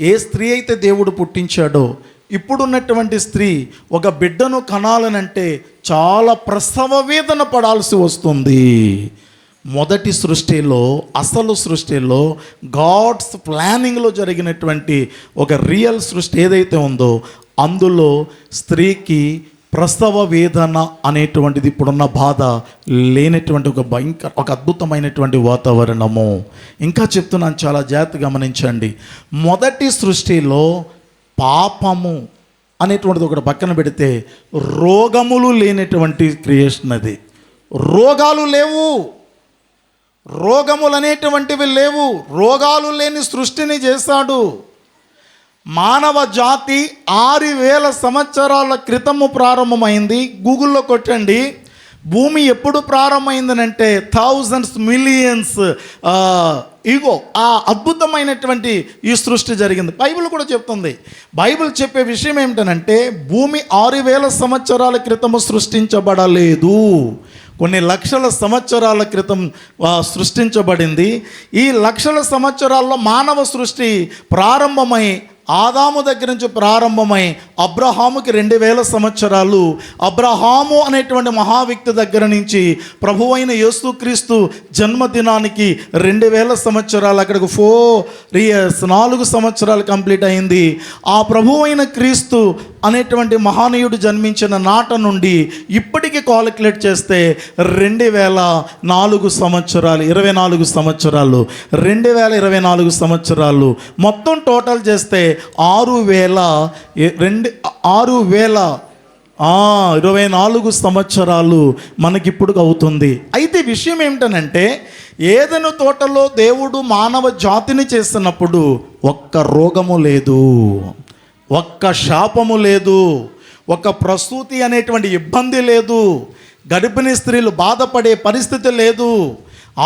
ఏ స్త్రీ అయితే దేవుడు పుట్టించాడో, ఇప్పుడున్నటువంటి స్త్రీ ఒక బిడ్డను కనాలనంటే చాలా ప్రసవ వేదన పడాల్సి వస్తుంది. మొదటి సృష్టిలో, అసలు సృష్టిలో, గాడ్స్ ప్లానింగ్లో జరిగినటువంటి ఒక రియల్ సృష్టి ఏదైతే ఉందో అందులో స్త్రీకి ప్రసవ వేదన అనేటువంటిది, ఇప్పుడున్న బాధ లేనటువంటి ఒక అద్భుతమైనటువంటి వాతావరణము. ఇంకా చెప్తున్నాను, చాలా జాగ్రత్తగా గమనించండి. మొదటి సృష్టిలో పాపము అనేటువంటిది ఒకటి పక్కన పెడితే రోగములు లేనటువంటి క్రియేషన్ అది. రోగాలు లేవు, రోగములు అనేటువంటివి లేవు. రోగాలు లేని సృష్టిని చేశాడు. మానవ జాతి 6000 సంవత్సరాల క్రితము ప్రారంభమైంది. గూగుల్లో కొట్టండి, భూమి ఎప్పుడు ప్రారంభమైందనంటే థౌజండ్స్ మిలియన్స్ ఆ అద్భుతమైనటువంటి ఈ సృష్టి జరిగింది. బైబిల్ కూడా చెప్తుంది. బైబిల్ చెప్పే విషయం ఏమిటనంటే భూమి 6000 సంవత్సరాల క్రితము సృష్టించబడలేదు, కొన్ని లక్షల సంవత్సరాల క్రితం సృష్టించబడింది. ఈ లక్షల సంవత్సరాల్లో మానవ సృష్టి ప్రారంభమై ఆదాము దగ్గర నుంచి ప్రారంభమై అబ్రహాముకి 2000 సంవత్సరాలు, అబ్రహాము అనేటువంటి మహావ్యక్తి దగ్గర నుంచి ప్రభువైన యేసుక్రీస్తు జన్మదినానికి 2000 సంవత్సరాలు, అక్కడికి 4 years 4 సంవత్సరాలు కంప్లీట్ అయింది. ఆ ప్రభువైన క్రీస్తు అనేటువంటి మహానీయుడు జన్మించిన నాట నుండి ఇప్పటికి కాలిక్యులేట్ చేస్తే 2004 సంవత్సరాలు, 24 సంవత్సరాలు, 2024 సంవత్సరాలు మొత్తం టోటల్ చేస్తే 24 సంవత్సరాలు మనకిప్పుడు అవుతుంది. అయితే విషయం ఏమిటనంటే, ఏదెను తోటలో దేవుడు మానవ జాతిని చేస్తున్నప్పుడు ఒక్క రోగము లేదు, ఒక్క శాపము లేదు, ఒక ప్రసూతి అనేటువంటి ఇబ్బంది లేదు, గర్భిణీ స్త్రీలు బాధపడే పరిస్థితి లేదు.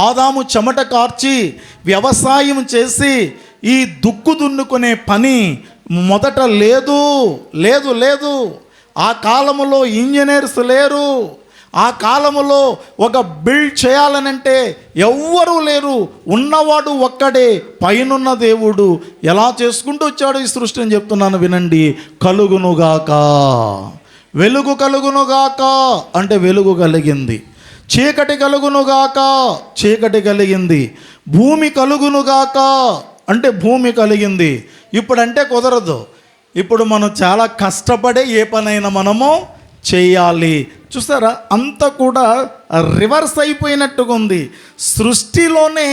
ఆదాము చెమట కార్చి వ్యవసాయం చేసి ఈ దుక్కు దున్నుకునే పని మొదట లేదు లేదు లేదు. ఆ కాలములో ఇంజనీర్స్ లేరు. ఆ కాలములో ఒక బిల్డ్ చేయాలనంటే ఎవ్వరూ లేరు. ఉన్నవాడు ఒక్కడే, పైనున్న దేవుడు ఎలా చేసుకుంటూ వచ్చాడు ఈ సృష్టి అని చెప్తున్నాను వినండి. కలుగునుగాక, వెలుగు కలుగునుగాక అంటే వెలుగు కలిగింది. చీకటి కలుగునుగాక, చీకటి కలిగింది. భూమి కలుగునుగాక అంటే భూమి కలిగింది. ఇప్పుడంటే కుదరదు. ఇప్పుడు మనం చాలా కష్టపడే ఏ పనైనా మనము చేయాలి. చూసారా, అంతా కూడా రివర్స్ అయిపోయినట్టుగా ఉంది. సృష్టిలోనే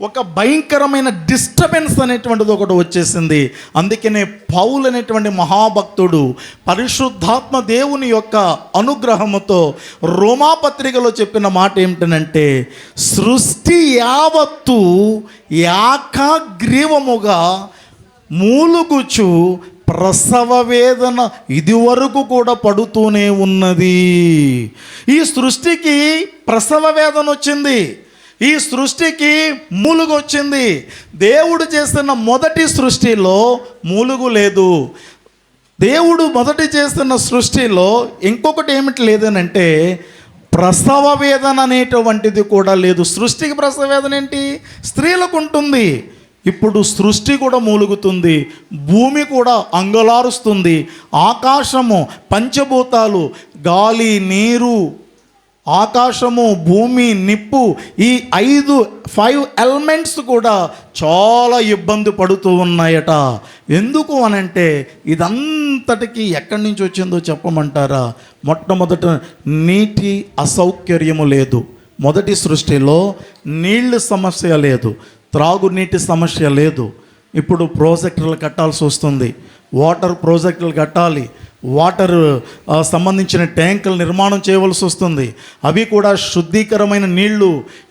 ఒక భయంకరమైన డిస్టర్బెన్స్ అనేటువంటిది ఒకటి వచ్చేసింది. అందుకనే పౌలు అనేటువంటి మహాభక్తుడు పరిశుద్ధాత్మ దేవుని యొక్క అనుగ్రహముతో రోమాపత్రికలో చెప్పిన మాట ఏమిటనంటే, సృష్టి యావత్తు ఏకగ్రీవముగా మూలుగుచు ప్రసవ వేదన ఇదివరకు కూడా పడుతూనే ఉన్నది. ఈ సృష్టికి ప్రసవ వేదన వచ్చింది, ఈ సృష్టికి మూలుగు వచ్చింది. దేవుడు చేస్తున్న మొదటి సృష్టిలో మూలుగు లేదు. దేవుడు మొదటి చేస్తున్న సృష్టిలో ఇంకొకటి ఏమిటి లేదనంటే ప్రసవ వేదన అనేటువంటిది కూడా లేదు. సృష్టికి ప్రసవ వేదన ఏంటి? స్త్రీలకు ఉంటుంది. ఇప్పుడు సృష్టి కూడా మూలుగుతుంది, భూమి కూడా అంగలారుస్తుంది. ఆకాశము, పంచభూతాలు, గాలి, నీరు, ఆకాశము, భూమి, నిప్పు, ఈ 5 ఎలిమెంట్స్ కూడా చాలా ఇబ్బంది పడుతూ ఉన్నాయట. ఎందుకు అనంటే ఇదంతటికి ఎక్కడి నుంచి వచ్చిందో చెప్పమంటారా? మొట్టమొదట నీటి అసౌకర్యము లేదు. మొదటి సృష్టిలో నీళ్ళ సమస్య లేదు, త్రాగునీటి సమస్య లేదు. ఇప్పుడు ప్రాజెక్టులు కట్టాల్సి వస్తుంది, వాటర్ ప్రాజెక్టులు కట్టాలి, వాటర్ సంబంధించిన ట్యాంకులు నిర్మాణం చేయవలసి వస్తుంది. అవి కూడా శుద్ధీకరమైన నీళ్లు.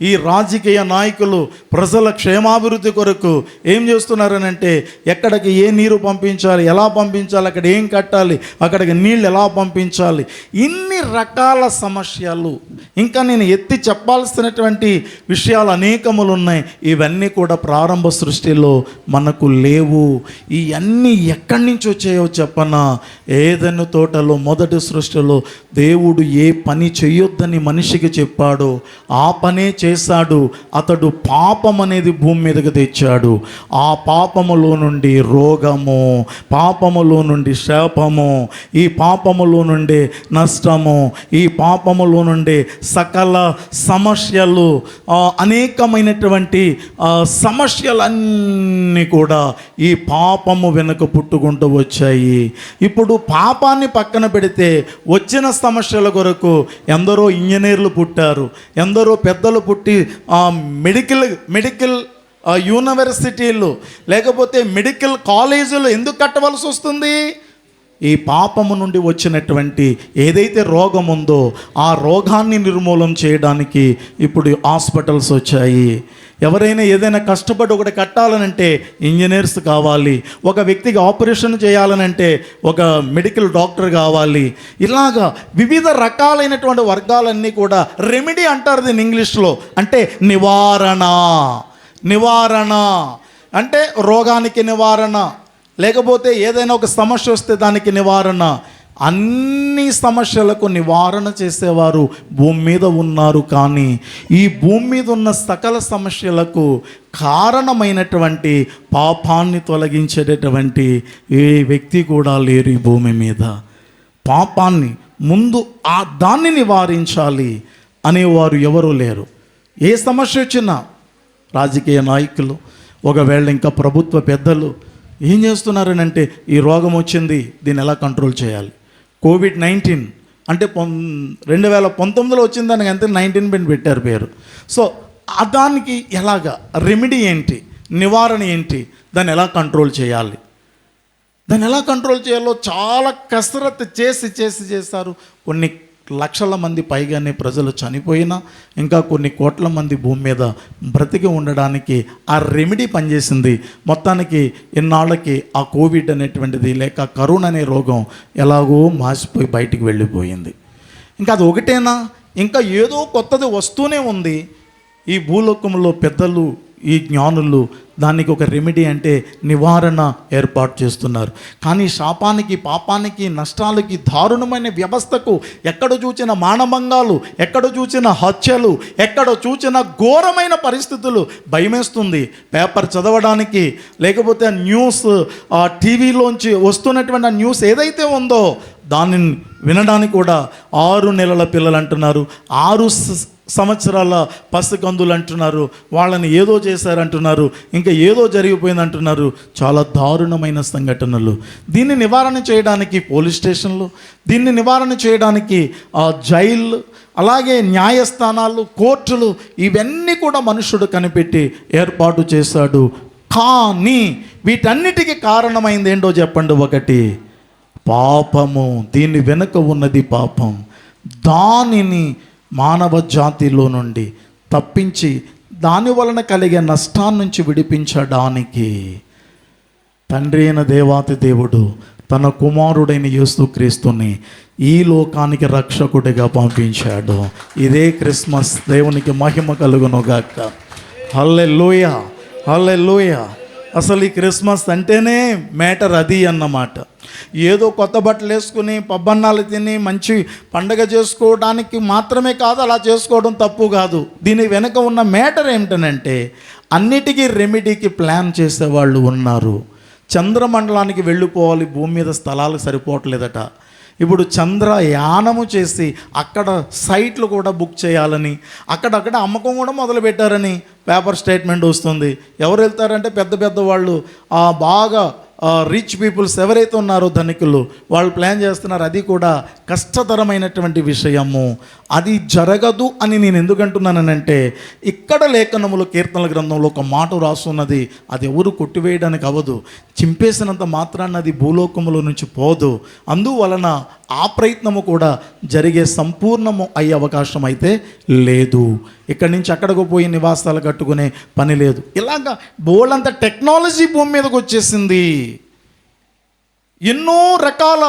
ఈ రాజకీయ నాయకులు ప్రజల క్షేమాభివృద్ధి కొరకు ఏం చేస్తున్నారనంటే, ఎక్కడికి ఏ నీరు పంపించాలి, ఎలా పంపించాలి, అక్కడ ఏం కట్టాలి, అక్కడికి నీళ్ళు ఎలా పంపించాలి, ఇన్ని రకాల సమస్యలు. ఇంకా నేను ఎత్తి చెప్పాల్సినటువంటి విషయాలు అనేకములు ఉన్నాయి. ఇవన్నీ కూడా ప్రారంభ సృష్టిలో మనకు లేవు. ఇవన్నీ ఎక్కడి నుంచి వచ్చాయో చెప్పనా? ఏదెను తోటలో మొదటి సృష్టిలో దేవుడు ఏ పని చేయొద్దని మనిషికి చెప్పాడో ఆ పనే చేశాడు. అతడు పాపం అనేది భూమి మీదకి తెచ్చాడు. ఆ పాపములో నుండి రోగము, పాపములో నుండి శాపము, ఈ పాపములో నుండి నష్టము, ఈ పాపములో నుండి సకల సమస్యలు, అనేకమైనటువంటి సమస్యలన్నీ కూడా ఈ పాపము వెనుక పుట్టుకుంటూ వచ్చాయి. ఇప్పుడు పాపాన్ని పక్కన పెడితే వచ్చిన సమస్యల కొరకు ఎందరో ఇంజనీర్లు పుట్టారు, ఎందరో పెద్దలు పుట్టి మెడికల్ యూనివర్సిటీలు లేకపోతే మెడికల్ కాలేజీలు ఎందుకు కట్టవలసి వస్తుంది? ఈ పాపము నుండి వచ్చినటువంటి ఏదైతే రోగం ఉందో ఆ రోగాన్ని నిర్మూలన చేయడానికి ఇప్పుడు హాస్పిటల్స్ వచ్చాయి. ఎవరైనా ఏదైనా కష్టపడి ఒకటి కట్టాలనంటే ఇంజనీర్స్ కావాలి, ఒక వ్యక్తికి ఆపరేషన్ చేయాలనంటే ఒక మెడికల్ డాక్టర్ కావాలి. ఇలాగా వివిధ రకాలైనటువంటి వర్గాలన్నీ కూడా రెమెడీ అంటారు దీన్ని ఇంగ్లీష్లో. అంటే నివారణ అంటే రోగానికి నివారణ, లేకపోతే ఏదైనా ఒక సమస్య వస్తే దానికి నివారణ. అన్ని సమస్యలకు నివారణ చేసేవారు భూమి మీద ఉన్నారు. కానీ ఈ భూమి మీద ఉన్న సకల సమస్యలకు కారణమైనటువంటి పాపాన్ని తొలగించేటటువంటి ఏ వ్యక్తి కూడా లేరు ఈ భూమి మీద. పాపాన్ని ముందు దాన్ని నివారించాలి అనేవారు ఎవరూ లేరు. ఏ సమస్య వచ్చినా రాజకీయ నాయకులు, ఒకవేళ ఇంకా ప్రభుత్వ పెద్దలు ఏం చేస్తున్నారని అంటే ఈ రోగం వచ్చింది, దీన్ని ఎలా కంట్రోల్ చేయాలి. కోవిడ్-19 అంటే 2019లో వచ్చింది, దానికి అంతే 19 పెట్టారు పేరు. సో దానికి ఎలాగా రెమెడీ ఏంటి, నివారణ ఏంటి, దాన్ని ఎలా కంట్రోల్ చేయాలి, దాన్ని ఎలా కంట్రోల్ చేయాలో చాలా కసరత్తు చేస్తారు. కొన్ని లక్షల మంది పైగానే ప్రజలు చనిపోయినా ఇంకా కొన్ని కోట్ల మంది భూమి మీద బ్రతికి ఉండడానికి ఆ రెమెడీ పనిచేసింది. మొత్తానికి ఇన్నాళ్ళకి ఆ కోవిడ్ అనేటువంటిది లేక కరోనా అనే రోగం ఎలాగో మాసిపోయి బయటికి వెళ్ళిపోయింది. ఇంకా అది ఒకటేనా, ఇంకా ఏదో కొత్తది వస్తూనే ఉంది. ఈ భూలోకంలో పెద్దలు, ఈ జ్ఞానులు దానికి ఒక రెమెడీ అంటే నివారణ ఏర్పాటు చేస్తున్నారు. కానీ శాపానికి, పాపానికి, నష్టాలకి, దారుణమైన వ్యవస్థకు ఎక్కడ చూచిన మానభంగాలు, ఎక్కడ చూచిన హత్యలు, ఎక్కడ చూచిన ఘోరమైన పరిస్థితులు భయమేస్తుంది. పేపర్ చదవడానికి, లేకపోతే న్యూస్ టీవీలోంచి వస్తున్నటువంటి ఆ న్యూస్ ఏదైతే ఉందో దానిని వినడానికి కూడా 6 నెలల పిల్లలు అంటున్నారు, 6 సంవత్సరాల పసికందులు అంటున్నారు, వాళ్ళని ఏదో చేశారంటున్నారు, ఇంకా ఏదో జరిగిపోయింది అంటున్నారు. చాలా దారుణమైన సంఘటనలు. దీన్ని నివారణ చేయడానికి పోలీస్ స్టేషన్లు, దీన్ని నివారణ చేయడానికి జైళ్ళు, అలాగే న్యాయస్థానాలు, కోర్టులు, ఇవన్నీ కూడా మనుషుడు కనిపెట్టి ఏర్పాటు చేశాడు. కానీ వీటన్నిటికీ కారణమైంది ఏంటో చెప్పండి. ఒకటి పాపము. దీని వెనుక ఉన్నది పాపం. దానిని మానవ జాతిలో నుండి తప్పించి దాని వలన కలిగే నష్టాన్ని నుంచి విడిపించడానికి తండ్రి అయిన దేవాతి దేవుడు తన కుమారుడైన యేసుక్రీస్తుని ఈ లోకానికి రక్షకుడిగా పంపించాడు. ఇదే క్రిస్మస్. దేవునికి మహిమ కలుగునుగాక. హల్లెలూయా, హల్లెలూయా. అసలు ఈ క్రిస్మస్ అంటేనే మ్యాటర్ అది అన్నమాట. ఏదో కొత్త బట్టలు వేసుకుని పబ్బన్నాలు తిని మంచి పండగ చేసుకోవడానికి మాత్రమే కాదు, అలా చేసుకోవడం తప్పు కాదు. దీని వెనుక ఉన్న మ్యాటర్ ఏమిటనంటే అన్నిటికీ రెమెడీకి ప్లాన్ చేసేవాళ్ళు ఉన్నారు. చంద్రమండలానికి వెళ్ళిపోవాలి, భూమి మీద స్థలాలు సరిపోవట్లేదట. ఇప్పుడు చంద్రయానము చేసి అక్కడ సైట్లు కూడా బుక్ చేయాలని, అక్కడక్కడ అమ్మకం కూడా మొదలుపెట్టారని పేపర్ స్టేట్మెంట్ వస్తుంది. ఎవరు వెళ్తారంటే పెద్ద పెద్ద వాళ్ళు, బాగా రిచ్ పీపుల్స్ ఎవరైతే ఉన్నారో ధనికులు, వాళ్ళు ప్లాన్ చేస్తున్నారు. అది కూడా కష్టతరమైనటువంటి విషయము. అది జరగదు అని నేను ఎందుకంటున్నానంటే ఇక్కడ లేఖనములు, కీర్తనల గ్రంథంలో ఒక మాట రాసున్నది. అది ఎవరు కొట్టివేయడానికి అవ్వదు. చింపేసినంత మాత్రాన్ని అది భూలోకములో నుంచి పోదు. అందువలన ఆ ప్రయత్నము కూడా జరిగే సంపూర్ణము అయ్యే అవకాశం అయితే లేదు. ఇక్కడి నుంచి అక్కడికి పోయి నివాసాలు కట్టుకునే పని లేదు. ఇలాగా బోల్డంత టెక్నాలజీ భూమి మీదకి వచ్చేసింది. ఎన్నో రకాల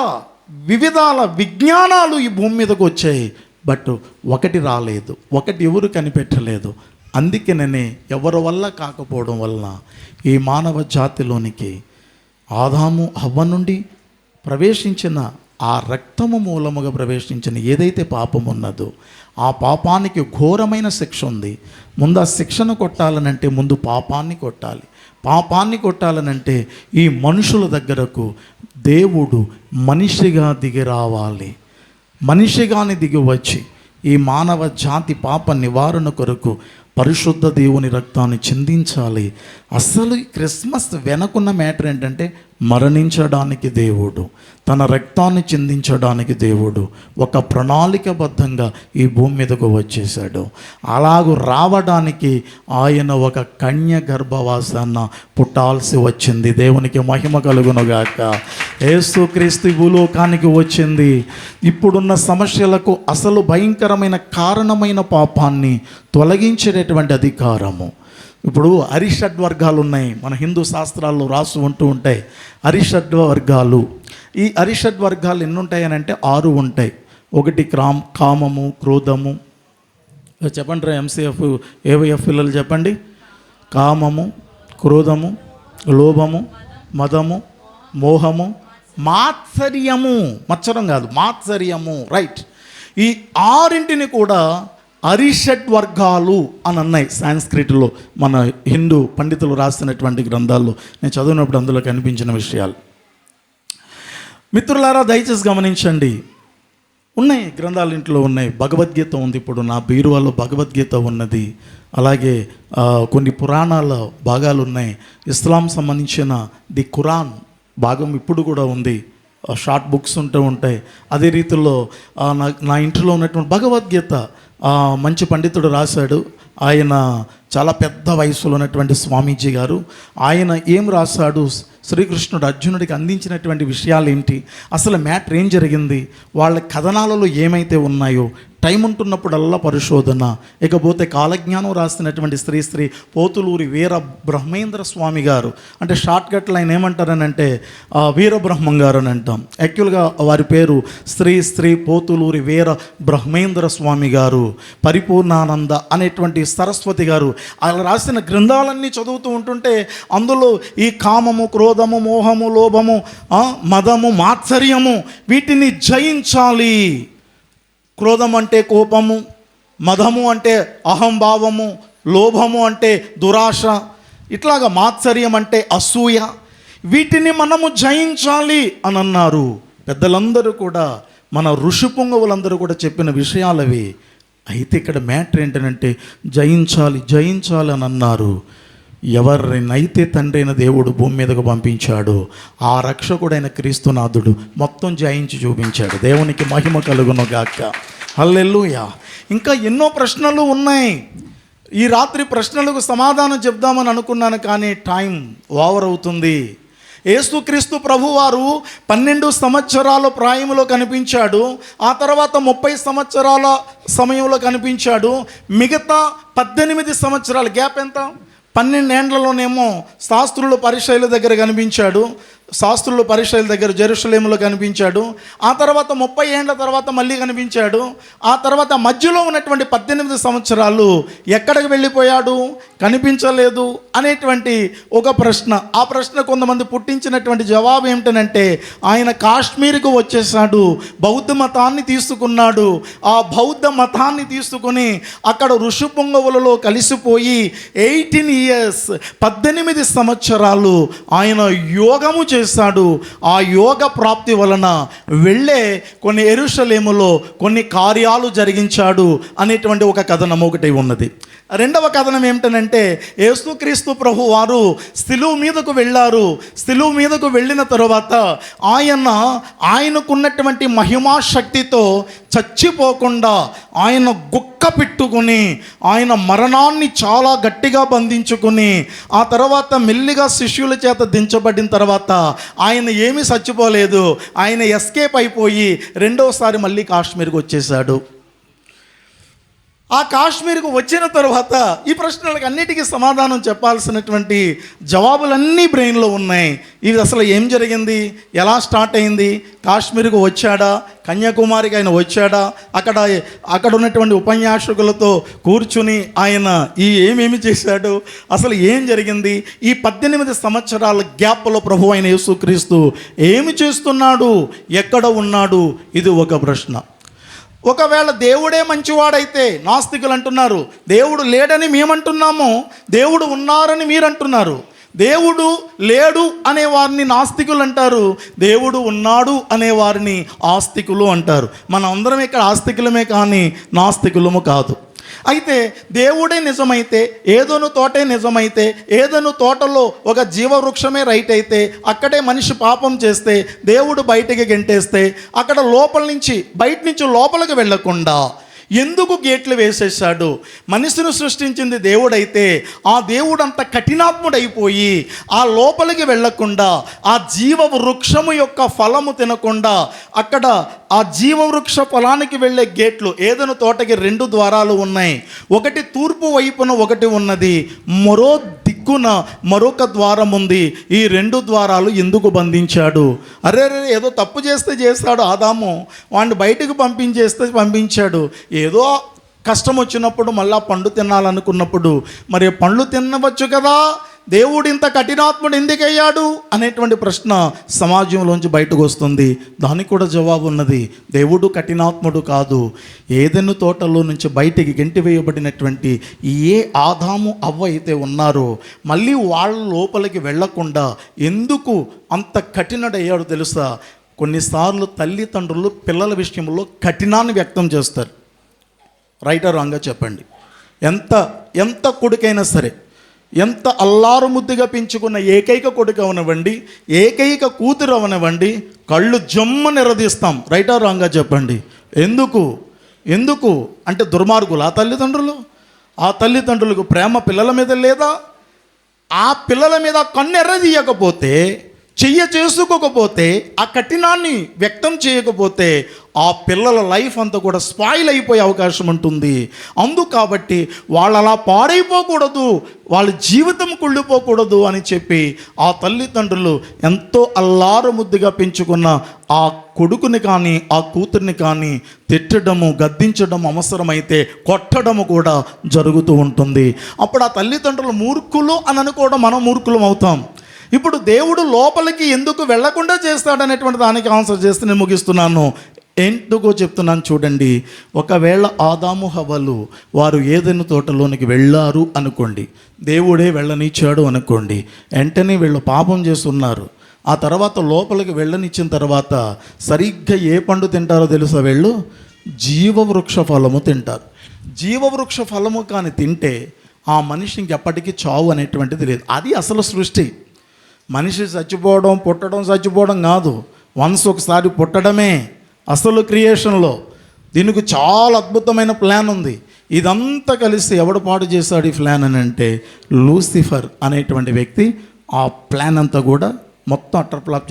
వివిధాల విజ్ఞానాలు ఈ భూమి మీదకి వచ్చాయి. బట్ ఒకటి రాలేదు, ఒకటి ఎవరు కనిపెట్టలేదు. అందుకనే ఎవరి వల్ల కాకపోవడం వలన ఈ మానవ జాతిలోనికి ఆదాము హవ్వ నుండి ప్రవేశించిన ఆ రక్తము మూలముగా ప్రవేశించిన ఏదైతే పాపం ఉన్నదో ఆ పాపానికి ఘోరమైన శిక్ష ఉంది. ముందు ఆ శిక్షను కొట్టాలనంటే ముందు పాపాన్ని కొట్టాలి. పాపాన్ని కొట్టాలనంటే ఈ మనుషుల దగ్గరకు దేవుడు మనిషిగా దిగి రావాలి. మనిషిగాని దిగి వచ్చి ఈ మానవ జాతి పాప నివారణ కొరకు పరిశుద్ధ దేవుని రక్తాన్ని చిందించాలి. అసలు ఈ క్రిస్మస్ వెనకున్న మ్యాటర్ ఏంటంటే మరణించడానికి దేవుడు, తన రక్తాన్ని చిందించడానికి దేవుడు ఒక ప్రణాళికబద్ధంగా ఈ భూమి మీదకు వచ్చేసాడు. అలాగూ రావడానికి ఆయన ఒక కన్య గర్భవాసాన్న పుట్టాల్సి వచ్చింది. దేవునికి మహిమ కలుగునుగాక. యేసుక్రీస్తు భూలోకానికి వచ్చింది. ఇప్పుడున్న సమస్యలకు అసలు భయంకరమైన కారణమైన పాపాన్ని తొలగించేటటువంటి అధికారము. ఇప్పుడు అరిషడ్ వర్గాలు ఉన్నాయి, మన హిందూ శాస్త్రాల్లో రాసి ఉంటూ ఉంటాయి అరిషడ్ వర్గాలు. ఈ అరిషడ్ వర్గాలు ఎన్ని ఉంటాయని అంటే 6 ఉంటాయి. ఒకటి కామము, క్రోధము. చెప్పండి రా ఎంసీఎఫ్ ఏవైఎఫ్ పిల్లలు చెప్పండి. కామము, క్రోధము, లోభము, మదము, మోహము, మాత్సర్యము. మత్సరం కాదు, మాత్సర్యము. రైట్. ఈ 6 కూడా అరిషడ్ వర్గాలు అని అన్నాయి సాంస్క్రిట్లో, మన హిందూ పండితులు రాసినటువంటి గ్రంథాల్లో నేను చదివినప్పుడు అందులో కనిపించిన విషయాలు. మిత్రులారా దయచేసి గమనించండి. ఉన్నాయి, గ్రంథాలు ఇంట్లో ఉన్నాయి. భగవద్గీత ఉంది, ఇప్పుడు నా బీరువాలో భగవద్గీత ఉన్నది. అలాగే కొన్ని పురాణాల భాగాలు ఉన్నాయి. ఇస్లాం సంబంధించిన ది ఖురాన్ భాగం ఇప్పుడు కూడా ఉంది. షార్ట్ బుక్స్ ఉంటూ ఉంటాయి. అదే రీతిలో నా ఇంట్లో ఉన్నటువంటి భగవద్గీత మంచి పండితుడు రాశాడు. ఆయన చాలా పెద్ద వయసులో ఉన్నటువంటి స్వామీజీ గారు. ఆయన ఏం రాశాడు, శ్రీకృష్ణుడు అర్జునుడికి అందించినటువంటి విషయాలు ఏంటి, అసలు మ్యాటర్ ఏం జరిగింది, వాళ్ళ కథనాలలో ఏమైతే ఉన్నాయో టైం ఉంటున్నప్పుడల్లా పరిశోధన. ఇకపోతే కాలజ్ఞానం రాసినటువంటి శ్రీ పోతులూరి వీర బ్రహ్మేంద్ర స్వామి గారు, అంటే షార్ట్ కట్లో ఆయన ఏమంటారనంటే వీరబ్రహ్మం గారు అని అంటాం. యాక్చువల్గా వారి పేరు శ్రీ పోతులూరి వీర బ్రహ్మేంద్ర స్వామి గారు. పరిపూర్ణానంద అనేటువంటి సరస్వతి గారు అలా రాసిన గ్రంథాలన్నీ చదువుతూ ఉంటుంటే అందులో ఈ కామము, క్రోధము, మోహము, లోభము, మదము, మాత్సర్యము వీటిని జయించాలి. క్రోధం అంటే కోపము, మదము అంటే అహంభావము, లోభము అంటే దురాశ, ఇట్లాగా మాత్సర్యం అంటే అసూయ, వీటిని మనము జయించాలి అని అన్నారు పెద్దలందరూ కూడా. మన ఋషి పుంగవులందరూ కూడా చెప్పిన విషయాలవి. అయితే ఇక్కడ మ్యాటర్ ఏంటంటే జయించాలి అని అన్నారు. ఎవరినైతే తండ్రి అయిన దేవుడు భూమి మీదకు పంపించాడో ఆ రక్షకుడైన క్రీస్తునాథుడు మొత్తం జయించి చూపించాడు. దేవునికి మహిమ కలుగును గాక. హల్లెలూయా. ఇంకా ఎన్నో ప్రశ్నలు ఉన్నాయి. ఈ రాత్రి ప్రశ్నలకు సమాధానం చెప్దామని అనుకున్నాను, కానీ టైం ఓవర్ అవుతుంది. యేసుక్రీస్తు ప్రభువారు 12 సంవత్సరాల ప్రాయంలో కనిపించాడు. ఆ తర్వాత 30 సంవత్సరాల సమయంలో కనిపించాడు. మిగతా 18 సంవత్సరాల గ్యాప్ ఎంత? 12 ఏండ్లలోనేమో శాస్త్రుల పరిచయుల దగ్గర కనిపించాడు. శాస్త్రుల పరిచయుల దగ్గర జెరూసలేములో కనిపించాడు. ఆ తర్వాత 30 ఏండ్ల తర్వాత మళ్ళీ కనిపించాడు. ఆ తర్వాత మధ్యలో ఉన్నటువంటి 18 సంవత్సరాలు ఎక్కడికి వెళ్ళిపోయాడు, కనిపించలేదు అనేటువంటి ఒక ప్రశ్న. ఆ ప్రశ్న కొంతమంది పుట్టించినటువంటి జవాబు ఏమిటనంటే ఆయన కాశ్మీర్కు వచ్చేసాడు, బౌద్ధ మతాన్ని తీసుకున్నాడు. ఆ బౌద్ధ మతాన్ని తీసుకుని అక్కడ ఋషి పుంగవులలో కలిసిపోయి 18 ఇయర్స్ 18 సంవత్సరాలు ఆయన యోగము చేశాడు. ఆ యోగ ప్రాప్తి వలన వెళ్ళే కొన్ని యెరూషలేములో కొన్ని కార్యాలు జరిగించాడు అనేటువంటి ఒక కథనం ఒకటి ఉన్నది. రెండవ కథనం ఏమిటనంటే యేసుక్రీస్తు ప్రభు వారు శిలువ మీదకు వెళ్ళారు. శిలువ మీదకు వెళ్ళిన తరువాత ఆయనకున్నటువంటి మహిమా శక్తితో చచ్చిపోకుండా ఆయన గుక్క పెట్టుకుని ఆయన మరణాన్ని చాలా గట్టిగా బంధించుకుని ఆ తర్వాత మెల్లిగా శిష్యుల చేత దించబడిన తర్వాత ఆయన ఏమీ చచ్చిపోలేదు. ఆయన ఎస్కేప్ అయిపోయి రెండోసారి మళ్ళీ కాశ్మీర్కి వచ్చేసాడు. ఆ కాశ్మీర్కు వచ్చిన తర్వాత ఈ ప్రశ్నలకు అన్నిటికీ సమాధానం చెప్పాల్సినటువంటి జవాబులన్నీ బ్రెయిన్లో ఉన్నాయి. ఇది అసలు ఏం జరిగింది, ఎలా స్టార్ట్ అయింది, కాశ్మీర్కు వచ్చాడా, కన్యాకుమారికి ఆయన వచ్చాడా, అక్కడ ఉన్నటువంటి ఉపన్యాసకులతో కూర్చుని ఆయన ఏమేమి చేశాడు, అసలు ఏం జరిగింది, ఈ 18 సంవత్సరాల గ్యాప్లో ప్రభు అయిన యేసుక్రీస్తు ఏమి చేస్తున్నాడు, ఎక్కడ ఉన్నాడు, ఇది ఒక ప్రశ్న. ఒకవేళ దేవుడే మంచివాడైతే నాస్తికులు అంటున్నారు, దేవుడు లేడని మేమంటున్నాము, దేవుడు ఉన్నారని మీరు అంటున్నారు. దేవుడు లేడు అనేవారిని నాస్తికులు అంటారు, దేవుడు ఉన్నాడు అనేవారిని ఆస్తికులు అంటారు. మనం అందరం ఇక్కడ ఆస్తికులమే కానీ నాస్తికులము కాదు. అయితే దేవుడే నిజమైతే, ఏదోను తోటే నిజమైతే, ఏదోను తోటలో ఒక జీవవృక్షమే రైట్ అయితే, అక్కడే మనిషి పాపం చేస్తే దేవుడు బయటికి గెంటేస్తే అక్కడ బయట నుంచి లోపలికి వెళ్ళకుండా ఎందుకు గేట్లు వేసేసాడు? మనిషిని సృష్టించింది దేవుడైతే ఆ దేవుడు అంత కఠినాత్ముడైపోయి ఆ లోపలికి వెళ్ళకుండా ఆ జీవవృక్షము యొక్క ఫలము తినకుండా అక్కడ ఆ జీవవృక్ష ఫలానికి వెళ్ళే గేట్లు, ఏదైనా తోటకి 2 ద్వారాలు ఉన్నాయి. ఒకటి తూర్పు వైపున ఒకటి ఉన్నది, మరో దిక్కున మరొక ద్వారం ఉంది. ఈ 2 ద్వారాలు ఎందుకు బంధించాడు? అరే ఏదో తప్పు చేస్తాడు ఆదాము, వాడిని బయటకు పంపించాడు. ఏదో కష్టం వచ్చినప్పుడు మళ్ళా పండు తినాలనుకున్నప్పుడు మరి పండ్లు తినవచ్చు కదా, దేవుడు ఇంత కఠినాత్ముడు ఎందుకయ్యాడు అనేటువంటి ప్రశ్న సమాజంలోంచి బయటకు వస్తుంది. దానికి కూడా జవాబు ఉన్నది, దేవుడు కఠినాత్ముడు కాదు. ఏదెను తోటలో నుంచి బయటికి గెంటివేయబడినటువంటి ఏ ఆదాము అవ్వ అయితే ఉన్నారో మళ్ళీ వాళ్ళ లోపలికి వెళ్లకుండా ఎందుకు అంత కఠినుడయ్యాడు తెలుసా? కొన్నిసార్లు తల్లిదండ్రులు పిల్లల విషయంలో కఠినాన్ని వ్యక్తం చేస్తారు. రైట్ ఆర్ రాంగ్గా చెప్పండి. ఎంత కొడుకైనా సరే, ఎంత అల్లారు ముద్దుగా పెంచుకున్న ఏకైక కొడుకు అవనివ్వండి, ఏకైక కూతురు అవనివ్వండి, కళ్ళు జమ్మ నిరదీస్తాం. రైట్ ఆర్ రాంగ్గా చెప్పండి. ఎందుకు అంటే దుర్మార్గులు ఆ తల్లిదండ్రులకు ప్రేమ పిల్లల మీద లేదా? ఆ పిల్లల మీద కన్నెర్రదీయకపోతే, చేసుకోకపోతే, ఆ కఠినాన్ని వ్యక్తం చేయకపోతే ఆ పిల్లల లైఫ్ అంతా కూడా స్పాయిల్ అయిపోయే అవకాశం ఉంటుంది. కాబట్టి వాళ్ళు అలా పాడైపోకూడదు, వాళ్ళ జీవితం కుళ్ళిపోకూడదు అని చెప్పి ఆ తల్లిదండ్రులు ఎంతో అల్లారు ముద్దుగా పెంచుకున్న ఆ కొడుకుని కానీ ఆ కూతుర్ని కానీ తిట్టడము, గద్దించడం, అవసరమైతే కొట్టడము కూడా జరుగుతూ ఉంటుంది. అప్పుడు ఆ తల్లిదండ్రులు మూర్ఖులు అని అనుకోవడం మనం మూర్ఖులం అవుతాం. ఇప్పుడు దేవుడు లోపలికి ఎందుకు వెళ్లకుండా చేస్తాడనేటువంటి దానికి ఆన్సర్ చేస్తే నేను ముగిస్తున్నాను. ఎందుకో చెప్తున్నాను చూడండి. ఒకవేళ ఆదాము హవ్వలు వారు ఏదైనా తోటలోనికి వెళ్ళారు అనుకోండి, దేవుడే వెళ్ళనిచ్చాడు అనుకోండి, వెంటనే వీళ్ళు పాపం చేస్తున్నారు. ఆ తర్వాత లోపలికి వెళ్ళనిచ్చిన తర్వాత సరిగ్గా ఏ పండు తింటారో తెలుసా? వీళ్ళు జీవవృక్ష ఫలము తింటారు. జీవవృక్ష ఫలము కానీ తింటే ఆ మనిషి ఇంకెప్పటికీ చావు అనేటువంటిది లేదు. అది అసలు సృష్టి. మనిషి చచ్చిపోవడం, పుట్టడం, చచ్చిపోవడం కాదు, వన్స్ ఒకసారి పుట్టడమే అసలు క్రియేషన్లో. దీనికి చాలా అద్భుతమైన ప్లాన్ ఉంది. ఇదంతా కలిసి ఎవడు పాటు చేశాడు ఈ ప్లాన్ అని అంటే లూసిఫర్ అనేటువంటి వ్యక్తి ఆ ప్లాన్ అంతా కూడా మొత్తం అటర్ఫ్లాప్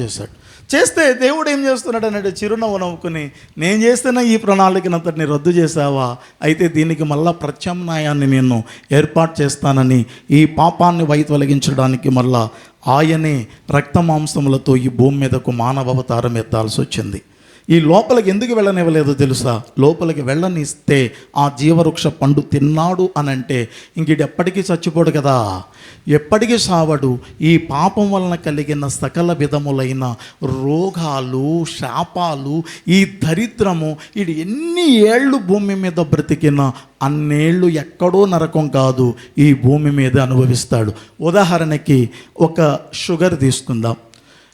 చేస్తే దేవుడు ఏం చేస్తున్నాడు అంటే చిరునవ్వు నవ్వుకుని, నేను చేస్తున్న ఈ ప్రణాళికనంతటిని రద్దు చేసావా? అయితే దీనికి మళ్ళా ప్రత్యామ్నాయాన్ని నేను ఏర్పాటు చేస్తానని ఈ పాపాన్ని వైతొలగించడానికి మళ్ళా ఆయనే రక్తమాంసములతో ఈ భూమి మీదకు మానవ అవతారం ఎత్తాల్సి వచ్చింది. ఈ లోపలికి ఎందుకు వెళ్ళనివ్వలేదో తెలుసా? లోపలికి వెళ్ళనిస్తే ఆ జీవవృక్ష పండు తిన్నాడు అని అంటే ఇంకటి ఎప్పటికీ చచ్చిపోడు కదా, ఎప్పటికీ సావడు. ఈ పాపం వలన కలిగిన సకల విధములైన రోగాలు, శాపాలు, ఈ దరిద్రము, ఇది ఎన్ని ఏళ్ళు భూమి మీద బ్రతికినా అన్నేళ్ళు ఎక్కడో నరకం కాదు, ఈ భూమి మీద అనుభవిస్తాడు. ఉదాహరణకి ఒక షుగర్ తీసుకుందాం,